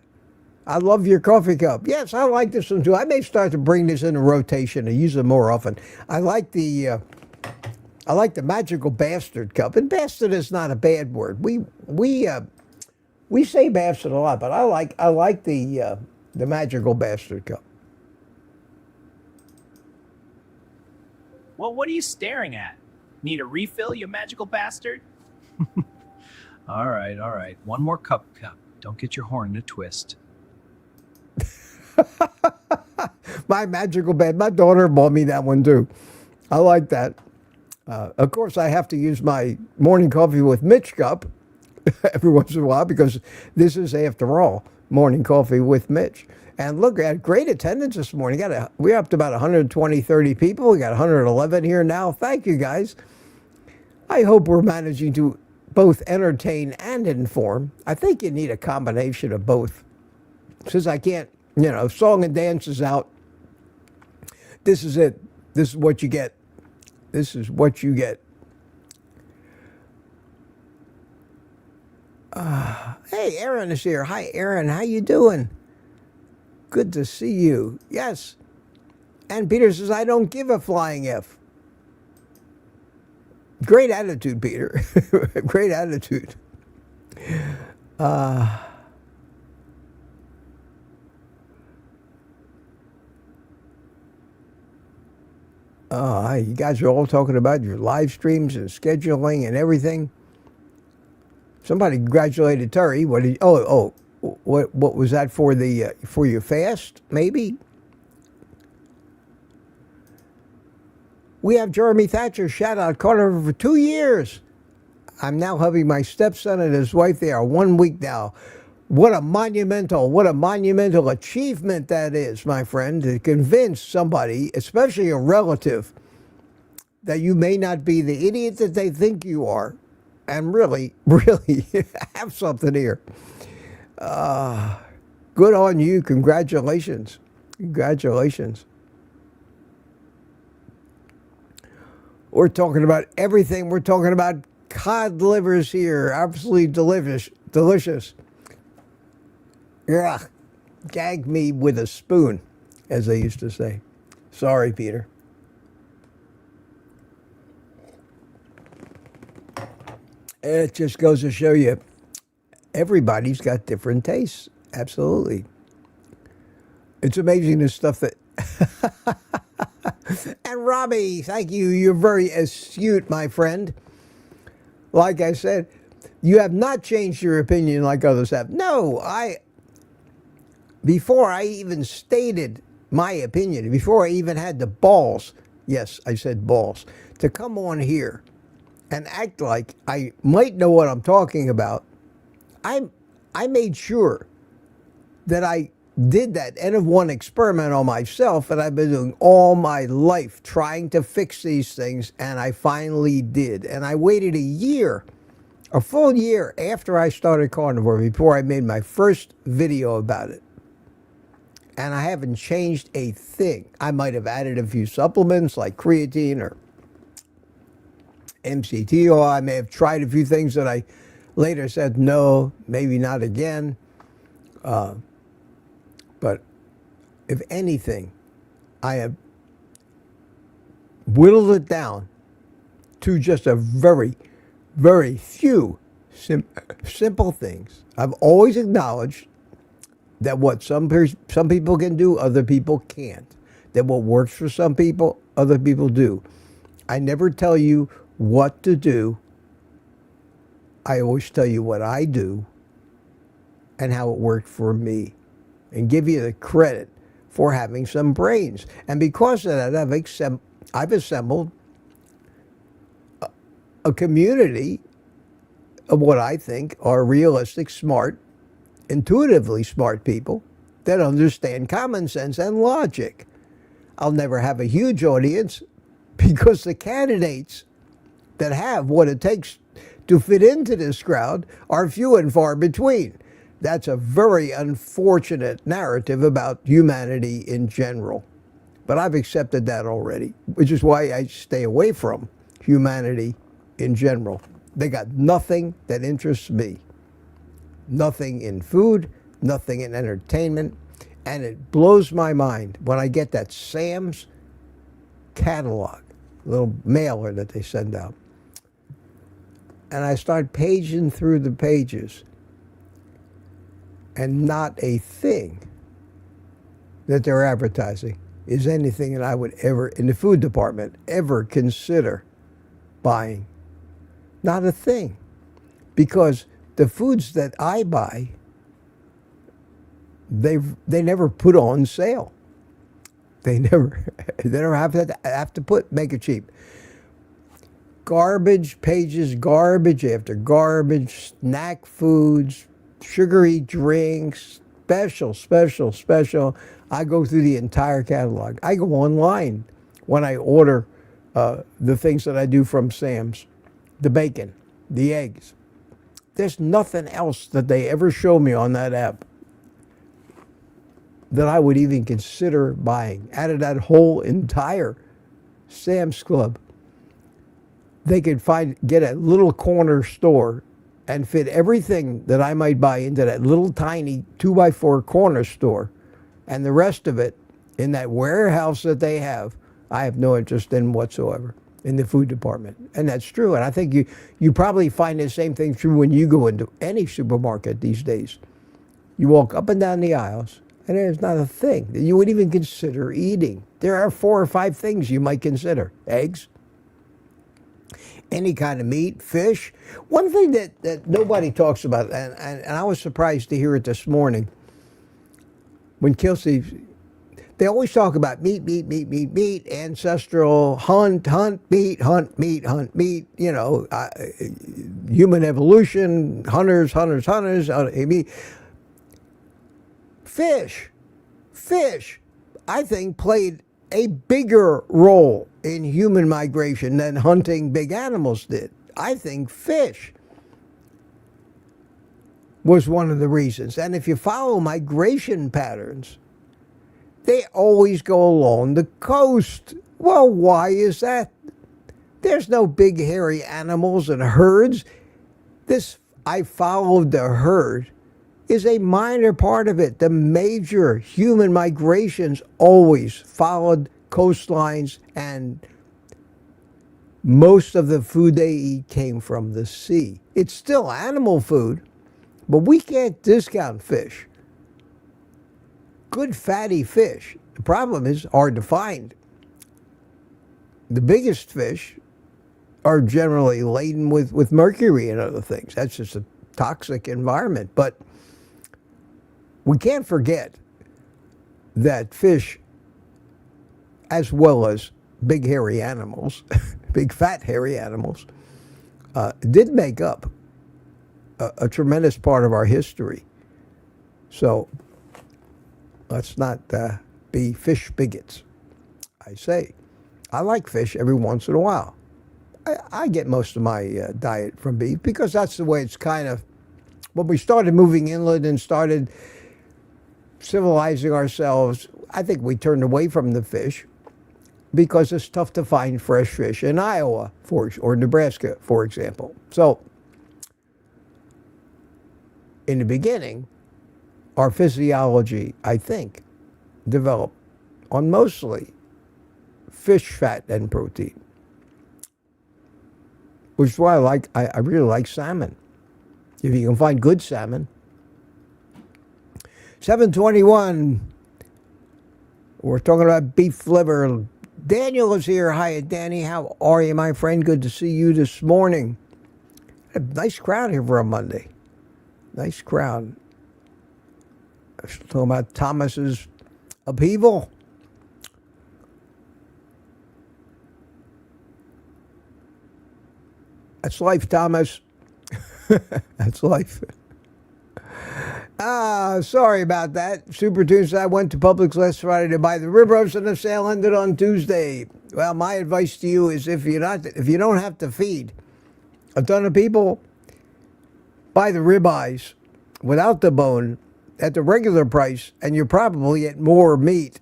I love your coffee cup. Yes, I like this one too. I may start to bring this into rotation and use it more often. I like the magical bastard cup. And bastard is not a bad word. We We say bastard a lot, but I like the magical bastard cup. Well, what are you staring at? Need a refill, you magical bastard? All right. One more cup. Don't get your horn in a twist. My magical bed. My daughter bought me that one too. I like that. Of course, I have to use my morning coffee with Mitch cup every once in a while because this is, after all, morning coffee with Mitch. And look, at great attendance this morning. We're up to about 120, 30 people. We got 111 here now. Thank you, guys. I hope we're managing to both entertain and inform. I think you need a combination of both. Since I can't, song and dance is out. This is it. This is what you get. This is what you get. Hey, Aaron is here. Hi, Aaron. How you doing? Good to see you. Yes. And Peter says, I don't give a flying F. Great attitude, Peter. Great attitude. You guys are all talking about your live streams and scheduling and everything. Somebody congratulated Terry. What was that for your fast? Maybe. We have Jeremy Thatcher, shout out, carnivore for 2 years. I'm now helping my stepson and his wife. They are 1 week now. What a monumental achievement that is, my friend, to convince somebody, especially a relative, that you may not be the idiot that they think you are, and really have something here. Good on you. Congratulations. We're talking about everything. We're talking about cod livers here. Absolutely delicious. Yeah, gag me with a spoon, as they used to say. Sorry, Peter. It just goes to show you, everybody's got different tastes. Absolutely. It's amazing the stuff that... And Robbie, thank you. You're very astute, my friend. Like I said, you have not changed your opinion like others have. No, before I even stated my opinion, before I even had the balls, yes, I said balls, to come on here and act like I might know what I'm talking about, I made sure that I did that N of 1 experiment on myself that I've been doing all my life, trying to fix these things, and I finally did. And I waited a full year after I started carnivore before I made my first video about it. And I haven't changed a thing. I might have added a few supplements like creatine or MCT, or I may have tried a few things that I later said, no, maybe not again. But if anything, I have whittled it down to just a very, very few simple things. I've always acknowledged that what some people can do, other people can't. That what works for some people, other people do. I never tell you what to do. I always tell you what I do and how it worked for me, and give you the credit for having some brains. And because of that, I've assembled a community of what I think are realistic, smart, intuitively smart people that understand common sense and logic. I'll never have a huge audience because the candidates that have what it takes to fit into this crowd are few and far between. That's a very unfortunate narrative about humanity in general. But I've accepted that already, which is why I stay away from humanity in general. They got nothing that interests me. Nothing in food, nothing in entertainment. And it blows my mind when I get that Sam's catalog, little mailer that they send out. And I start paging through the pages. And not a thing that they're advertising is anything that I would ever, in the food department, ever consider buying. Not a thing. Because the foods that I buy, they never put on sale. They never have to make it cheap. Garbage pages, garbage after garbage, snack foods, sugary drinks, special. I go through the entire catalog. I go online when I order the things that I do from Sam's, the bacon, the eggs. There's nothing else that they ever show me on that app that I would even consider buying. Out of that whole entire Sam's Club, they could get a little corner store and fit everything that I might buy into that little tiny 2x4 corner store, and the rest of it in that warehouse that they have, I have no interest in whatsoever in the food department. And that's true. And I think you probably find the same thing true when you go into any supermarket these days. You walk up and down the aisles, and there's not a thing that you would even consider eating. There are 4 or 5 things you might consider. Eggs, any kind of meat, fish. One thing that nobody talks about, and I was surprised to hear it this morning, when Kelsey, they always talk about meat, ancestral, hunt, meat, you know, human evolution, hunters, meat. Fish, I think, played a bigger role in human migration than hunting big animals did. I think fish was one of the reasons. And if you follow migration patterns, they always go along the coast. Well, why is that? There's no big hairy animals and herds. This, I followed the herd, is a minor part of it. The major human migrations always followed coastlines, and most of the food they eat came from the sea. It's still animal food, but we can't discount fish. Good fatty fish. The problem is hard to find. The biggest fish are generally laden with mercury and other things. That's just a toxic environment. But we can't forget that fish, as well as big hairy animals, big fat hairy animals, did make up a tremendous part of our history. So let's not be fish bigots. I say, I like fish every once in a while. I get most of my diet from beef because that's the way it's kind of, when we started moving inland and started civilizing ourselves, I think we turned away from the fish because it's tough to find fresh fish in Iowa or Nebraska, for example. So in the beginning, our physiology, I think, developed on mostly fish fat and protein, which is why I really like salmon. If you can find good salmon. 7:21. We're talking about beef liver. Daniel is here. Hi, Danny. How are you, my friend? Good to see you this morning. A nice crowd here for a Monday. Nice crowd. Talking about Thomas's upheaval. That's life, Thomas. That's life. Sorry about that. Super Tuesday. I went to Publix last Friday to buy the rib roast, and the sale ended on Tuesday. Well, my advice to you is if you don't have to feed a ton of people, buy the ribeyes without the bone at the regular price, and you probably get more meat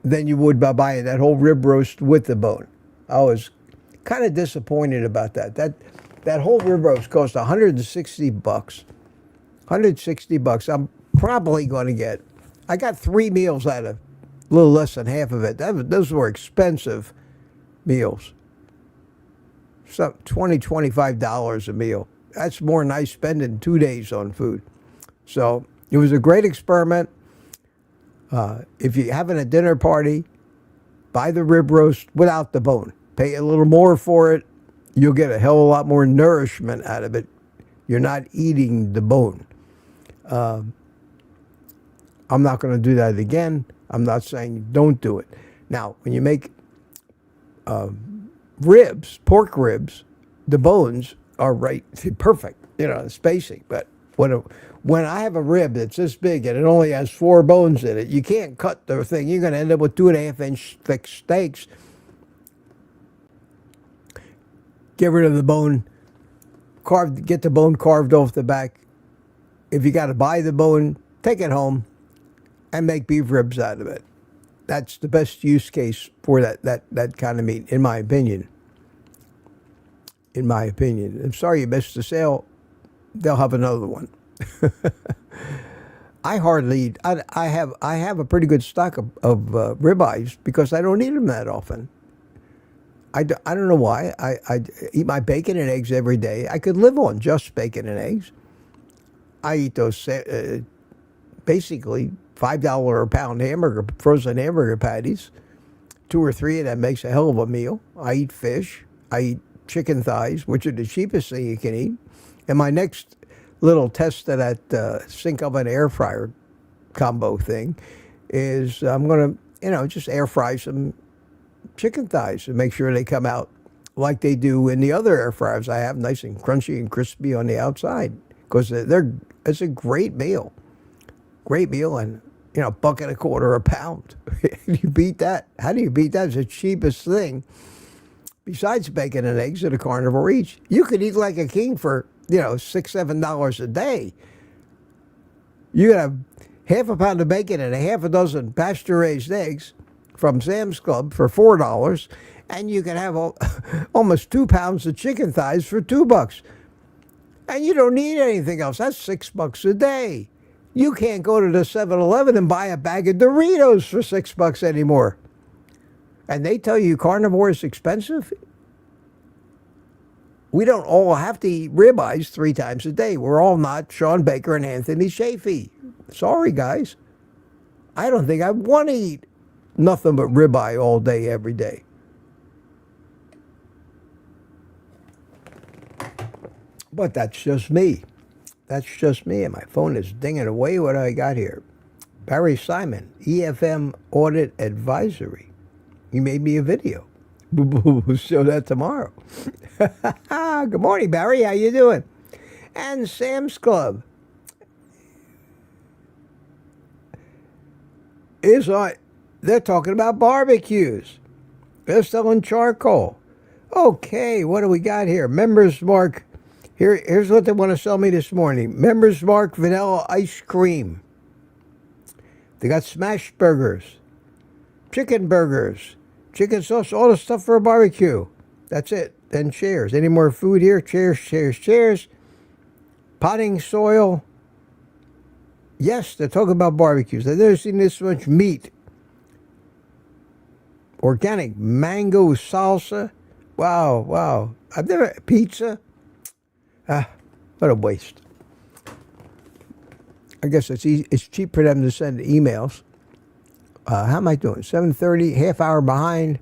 than you would by buying that whole rib roast with the bone. I was kind of disappointed about that. That whole rib roast cost $160. $160. I'm probably going to get, I got 3 meals out of a little less than half of it. Those were expensive meals. So $20, $25 a meal. That's more than I spend in 2 days on food. So it was a great experiment. If you're having a dinner party, buy the rib roast without the bone. Pay a little more for it. You'll get a hell of a lot more nourishment out of it. You're not eating the bone. I'm not going to do that again. I'm not saying don't do it. Now, when you make ribs, pork ribs, the bones are right, perfect. You know, it's basic. But when I have a rib that's this big and it only has 4 bones in it, you can't cut the thing. You're going to end up with 2.5-inch thick steaks. Get rid of the bone. Get the bone carved off the back. If you got to buy the bone, take it home and make beef ribs out of it. That's the best use case for that kind of meat, in my opinion. In my opinion. I'm sorry you missed the sale. They'll have another one. I hardly eat. I have a pretty good stock of ribeyes because I don't eat them that often. I don't know why. I eat my bacon and eggs every day. I could live on just bacon and eggs. I eat those basically $5 a pound frozen hamburger patties. 2 or 3 of them makes a hell of a meal. I eat fish. I eat chicken thighs, which are the cheapest thing you can eat. And my next little test of that sink oven air fryer combo thing is I'm going to, just air fry some chicken thighs and make sure they come out like they do in the other air fryers I have, nice and crunchy and crispy on the outside, because it's a great meal. Great meal, and $1.25 a pound. You beat that. How do you beat that? It's the cheapest thing besides bacon and eggs that a carnivore eats. You could eat like a king for $6-7 a day. You could have half a pound of bacon and a half a dozen pasture-raised eggs from Sam's Club for $4, and you can have almost 2 pounds of chicken thighs for $2. And you don't need anything else. That's $6 a day. You can't go to the 7-Eleven and buy a bag of Doritos for $6 anymore. And they tell you carnivore is expensive. We don't all have to eat ribeyes 3 times a day. We're all not Sean Baker and Anthony Shafee. Sorry, guys. I don't think I want to eat nothing but ribeye all day, every day. But that's just me. That's just me. And my phone is dinging away. What do I got here? Barry Simon, EFM Audit Advisory. He made me a video. We'll show that tomorrow. Good morning, Barry. How you doing? And Sam's Club is on. They're talking about barbecues. They're selling charcoal. Okay, what do we got here? Members Mark. Here's what they want to sell me this morning. Members Mark vanilla ice cream. They got smash burgers, chicken burgers, chicken sauce, all the stuff for a barbecue. That's it. Then chairs. Any more food here? Chairs, chairs, chairs. Potting soil. Yes, they're talking about barbecues. I've never seen this much meat. Organic mango salsa. Wow, wow. I've never, pizza. What a waste. I guess it's cheap for them to send emails. How am I doing? 7:30, half hour behind.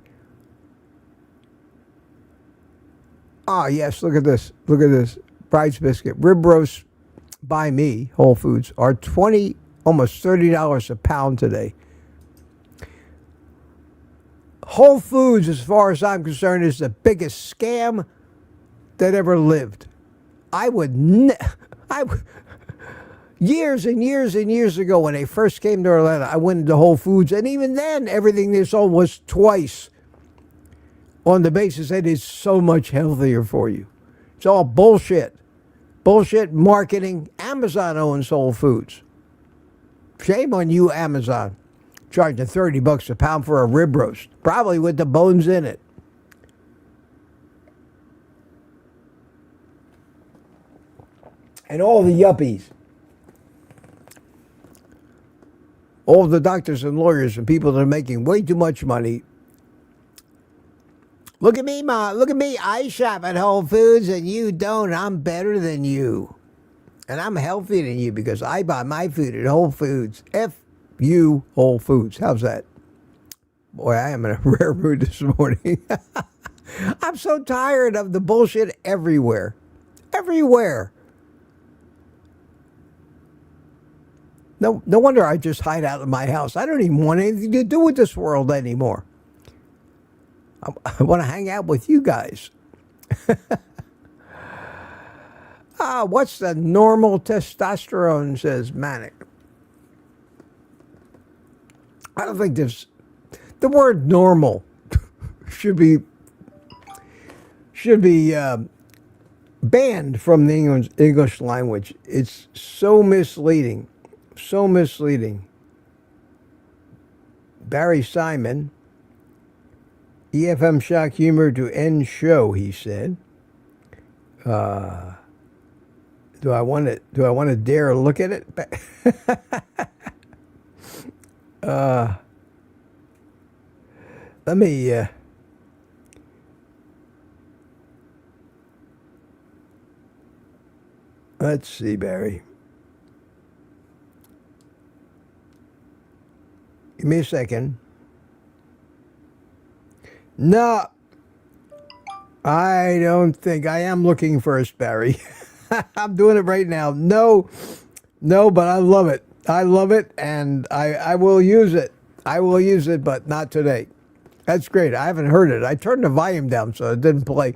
Ah, yes, look at this. Look at this. Bride's biscuit. Rib roast by me, Whole Foods, are almost $30 a pound today. Whole Foods, as far as I'm concerned, is the biggest scam that ever lived. Years and years and years ago, when they first came to Atlanta, I went into Whole Foods, and even then, everything they sold was twice, on the basis that it's so much healthier for you. It's all bullshit. Bullshit marketing. Amazon owns Whole Foods. Shame on you, Amazon. Charging $30 a pound for a rib roast, probably with the bones in it. And all the yuppies, all the doctors and lawyers and people that are making way too much money. Look at me, Ma. Look at me. I shop at Whole Foods and you don't. I'm better than you. And I'm healthier than you because I buy my food at Whole Foods. F-U Whole Foods. How's that? Boy, I am in a rare mood this morning. I'm so tired of the bullshit everywhere. Everywhere. No wonder I just hide out of my house. I don't even want anything to do with this world anymore. I want to hang out with you guys. What's the normal testosterone, says Manic. I don't think the word normal should be banned from the English language. It's so misleading. So misleading. Barry Simon, EFM shock humor to end show, he said. Do I want to dare look at it? Let me let's see, Barry. Give me a second. No, I don't think I am looking first, Barry. I'm doing it right now. No, but I love it. I love it, and I will use it. I will use it, but not today. That's great. I haven't heard it. I turned the volume down so it didn't play.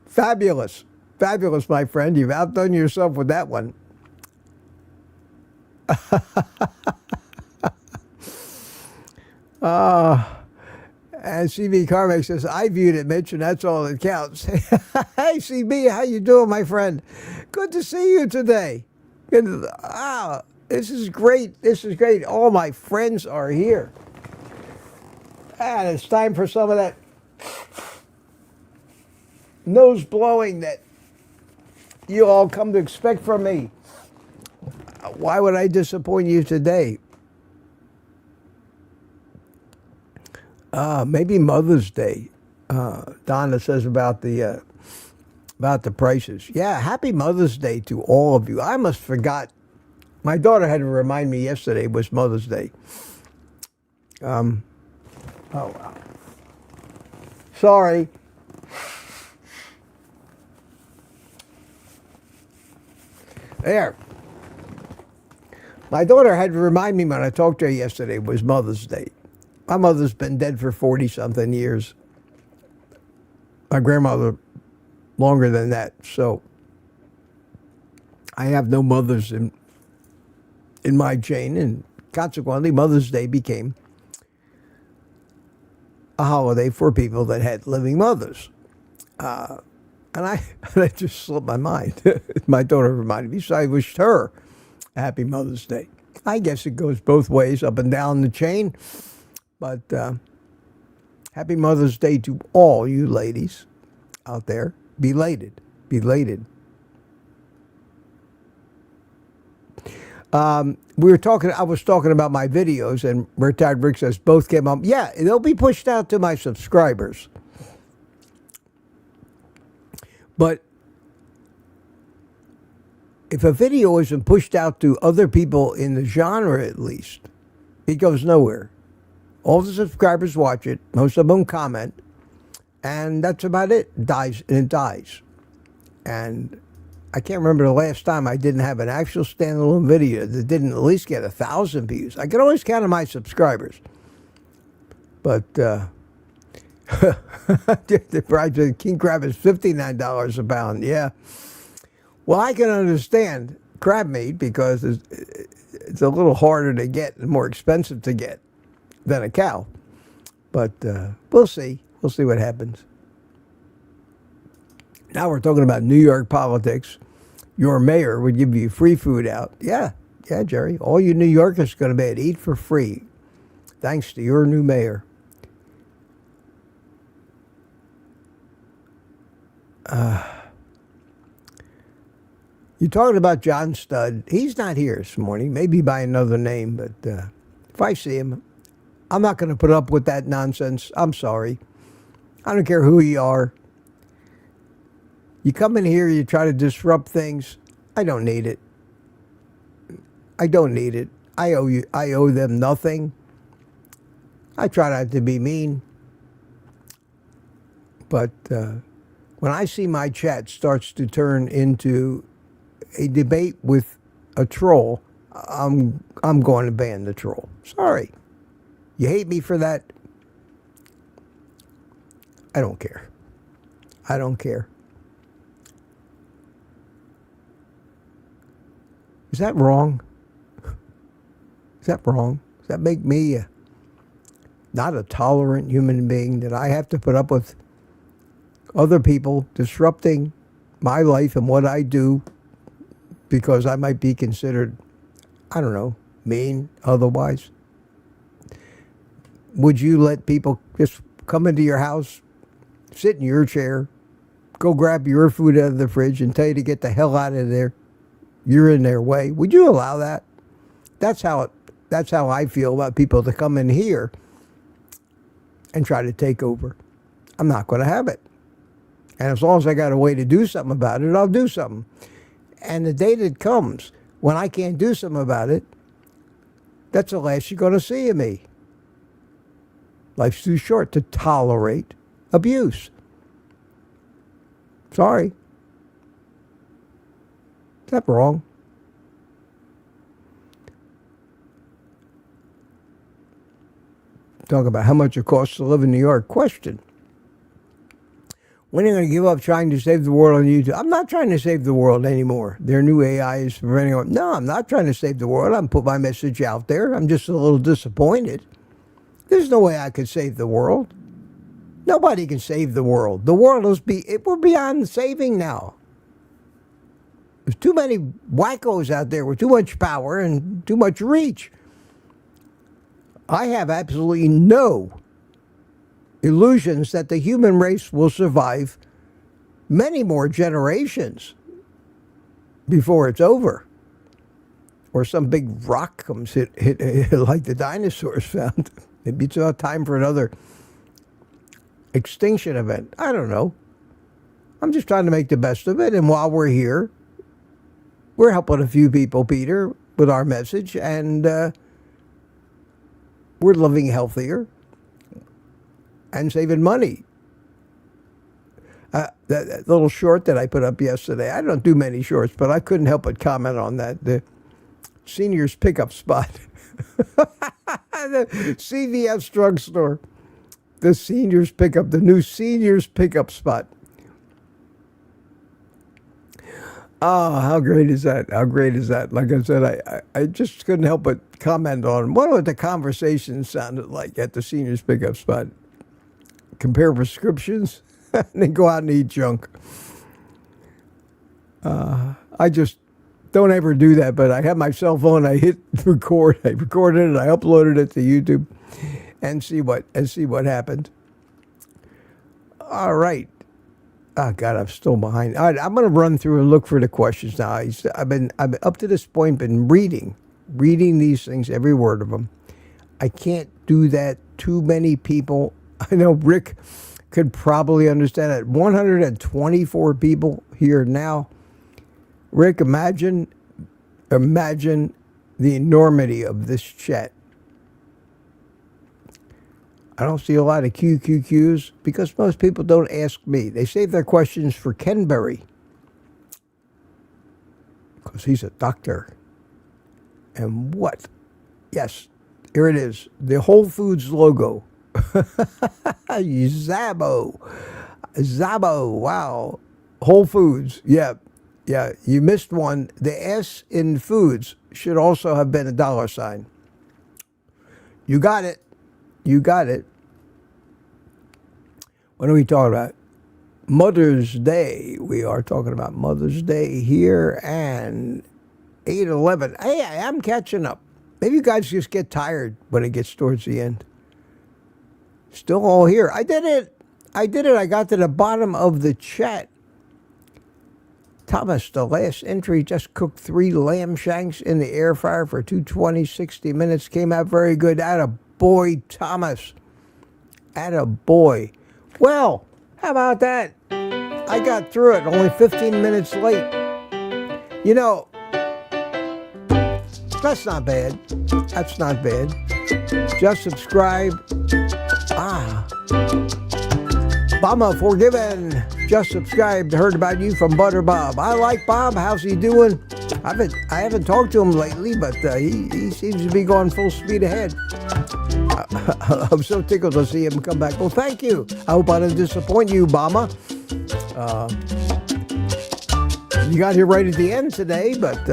Fabulous. Fabulous, my friend. You've outdone yourself with that one. And CB Carmack says, I viewed it, Mitch, and that's all that counts. Hey, CB, how you doing, my friend? Good to see you today. This is great. This is great. All my friends are here. And it's time for some of that nose blowing that you all come to expect from me. Why would I disappoint you today? Maybe Mother's Day. Donna says about the prices. Yeah, happy Mother's Day to all of you. I almost forgot. My daughter had to remind me yesterday was Mother's Day. Oh, wow. Sorry. There. My daughter had to remind me when I talked to her yesterday was Mother's Day. My mother's been dead for 40-something years. My grandmother longer than that. So I have no mothers in my chain, and consequently Mother's Day became a holiday for people that had living mothers. And that just slipped my mind. My daughter reminded me, so I wished her a happy Mother's Day. I guess it goes both ways, up and down the chain. But happy Mother's Day to all you ladies out there. Belated. Belated. I was talking about my videos, and Retired Rick says both came up. Yeah, they'll be pushed out to my subscribers. But if a video isn't pushed out to other people in the genre, at least, it goes nowhere. All the subscribers watch it. Most of them comment. And that's about it. It dies, and it dies. And I can't remember the last time I didn't have an actual standalone video that didn't at least get 1,000 views. I can always count on my subscribers. But the price of king crab is $59 a pound. Yeah. Well, I can understand crab meat because it's a little harder to get and more expensive to get than a cow. But we'll see. We'll see what happens. Now we're talking about New York politics. Your mayor would give you free food out. Yeah, Jerry. All you New Yorkers going to be able to eat for free, thanks to your new mayor. You're talking about John Studd. He's not here this morning. Maybe by another name, but if I see him, I'm not going to put up with that nonsense. I'm sorry. I don't care who you are. You come in here, you try to disrupt things. I don't need it. I don't need it. I owe them nothing. I try not to be mean. But when I see my chat starts to turn into a debate with a troll, I'm going to ban the troll. Sorry. You hate me for that? I don't care. I don't care. Is that wrong? Is that wrong? Does that make me not a tolerant human being, that I have to put up with other people disrupting my life and what I do because I might be considered, I don't know, mean otherwise? Would you let people just come into your house, sit in your chair, go grab your food out of the fridge and tell you to get the hell out of there? You're in their way. Would you allow that? That's how I feel about people to come in here and try to take over. I'm not going to have it. And as long as I got a way to do something about it, I'll do something. And the day that comes when I can't do something about it, that's the last you're going to see of me. Life's too short to tolerate abuse. Sorry. Is that wrong? Talk about how much it costs to live in New York. Question. When are you going to give up trying to save the world on YouTube? I'm not trying to save the world anymore. Their new AI is preventing. No, I'm not trying to save the world. I'm put my message out there. I'm just a little disappointed. There's no way I could save the world. Nobody can save the world. The world we're beyond saving now. There's too many wackos out there with too much power and too much reach. I have absolutely no illusions that the human race will survive many more generations before it's over. Or some big rock comes hit like the dinosaurs found. Maybe it's about time for another extinction event. I don't know. I'm just trying to make the best of it. And while we're here, we're helping a few people, Peter, with our message. And we're living healthier and saving money. That little short that I put up yesterday, I don't do many shorts, but I couldn't help but comment on that. The seniors pickup spot. The CVS drugstore. The new seniors pickup spot. Oh, how great is that? How great is that? Like I said, I just couldn't help but comment on what the conversation sounded like at the seniors pickup spot. Compare prescriptions and then go out and eat junk. I just don't ever do that, but I have my cell phone, I hit record, I recorded it, I uploaded it to YouTube and see what happened. All right. Oh God, I'm still behind. All right, I'm going to run through and look for the questions now. I've been up to this point been reading these things, every word of them. I can't do that. Too many people. I know Rick could probably understand that. 124 people here now. Rick, imagine the enormity of this chat. I don't see a lot of QQQs because most people don't ask me. They save their questions for Ken Berry because he's a doctor. And what? Yes, here it is. The Whole Foods logo. Zabo. Wow. Whole Foods. Yeah. You missed one. The S in foods should also have been a $sign. You got it. What are we talking about? Mother's Day. We are talking about Mother's Day here and 8/11. Hey, I'm catching up. Maybe you guys just get tired when it gets towards the end. Still all here. I did it. I got to the bottom of the chat. Thomas, the last entry, just cooked 3 lamb shanks in the air fryer for 220, 60 minutes. Came out very good. Attaboy, Thomas. Attaboy. Well, how about that? I got through it, only 15 minutes late. You know, that's not bad. That's not bad. Just subscribe. Obama forgiven. Just subscribed. Heard about you from Butter Bob. I like Bob. How's he doing? I haven't talked to him lately, but he seems to be going full speed ahead. I'm so tickled to see him come back. Well, thank you. I hope I didn't disappoint you, Obama. You got here right at the end today, but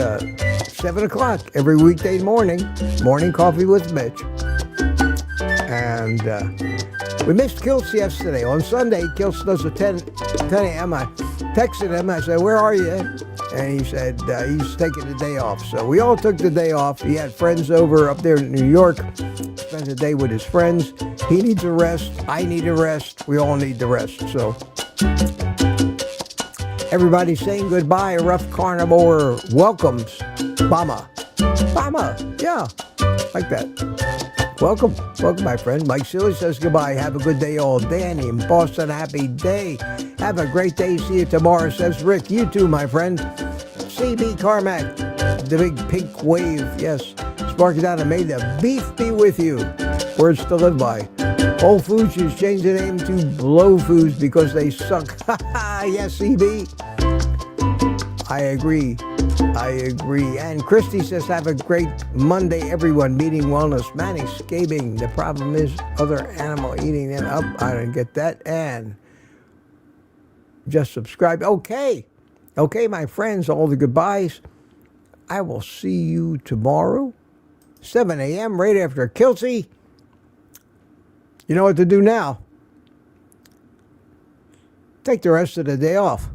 7 o'clock every weekday morning. Morning Coffee with Mitch. And we missed Kiltz yesterday. On Sunday, Kiltz does a 10 a.m. I texted him. I said, where are you? And he said he's taking the day off. So we all took the day off. He had friends over up there in New York. Spent the day with his friends. He needs a rest. I need a rest. We all need the rest. So everybody saying goodbye. A rough carnivore welcomes Bama. Bama. Yeah, like that. Welcome, my friend. Mike Silly says goodbye. Have a good day, all. Danny in Boston, happy day. Have a great day. See you tomorrow, says Rick. You too, my friend. CB Carmack, the big pink wave. Yes, Sparky Down and made the beef be with you. Words to live by. Whole Foods has changed the name to Blow Foods because they suck. Yes, CB. I agree. And Christy says, have a great Monday, everyone. Meeting wellness, manic scabbing. The problem is other animal eating them up. I didn't get that. And just subscribe. Okay, my friends, all the goodbyes. I will see you tomorrow, 7 a.m., right after Kiltsy. You know what to do now. Take the rest of the day off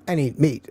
and eat meat.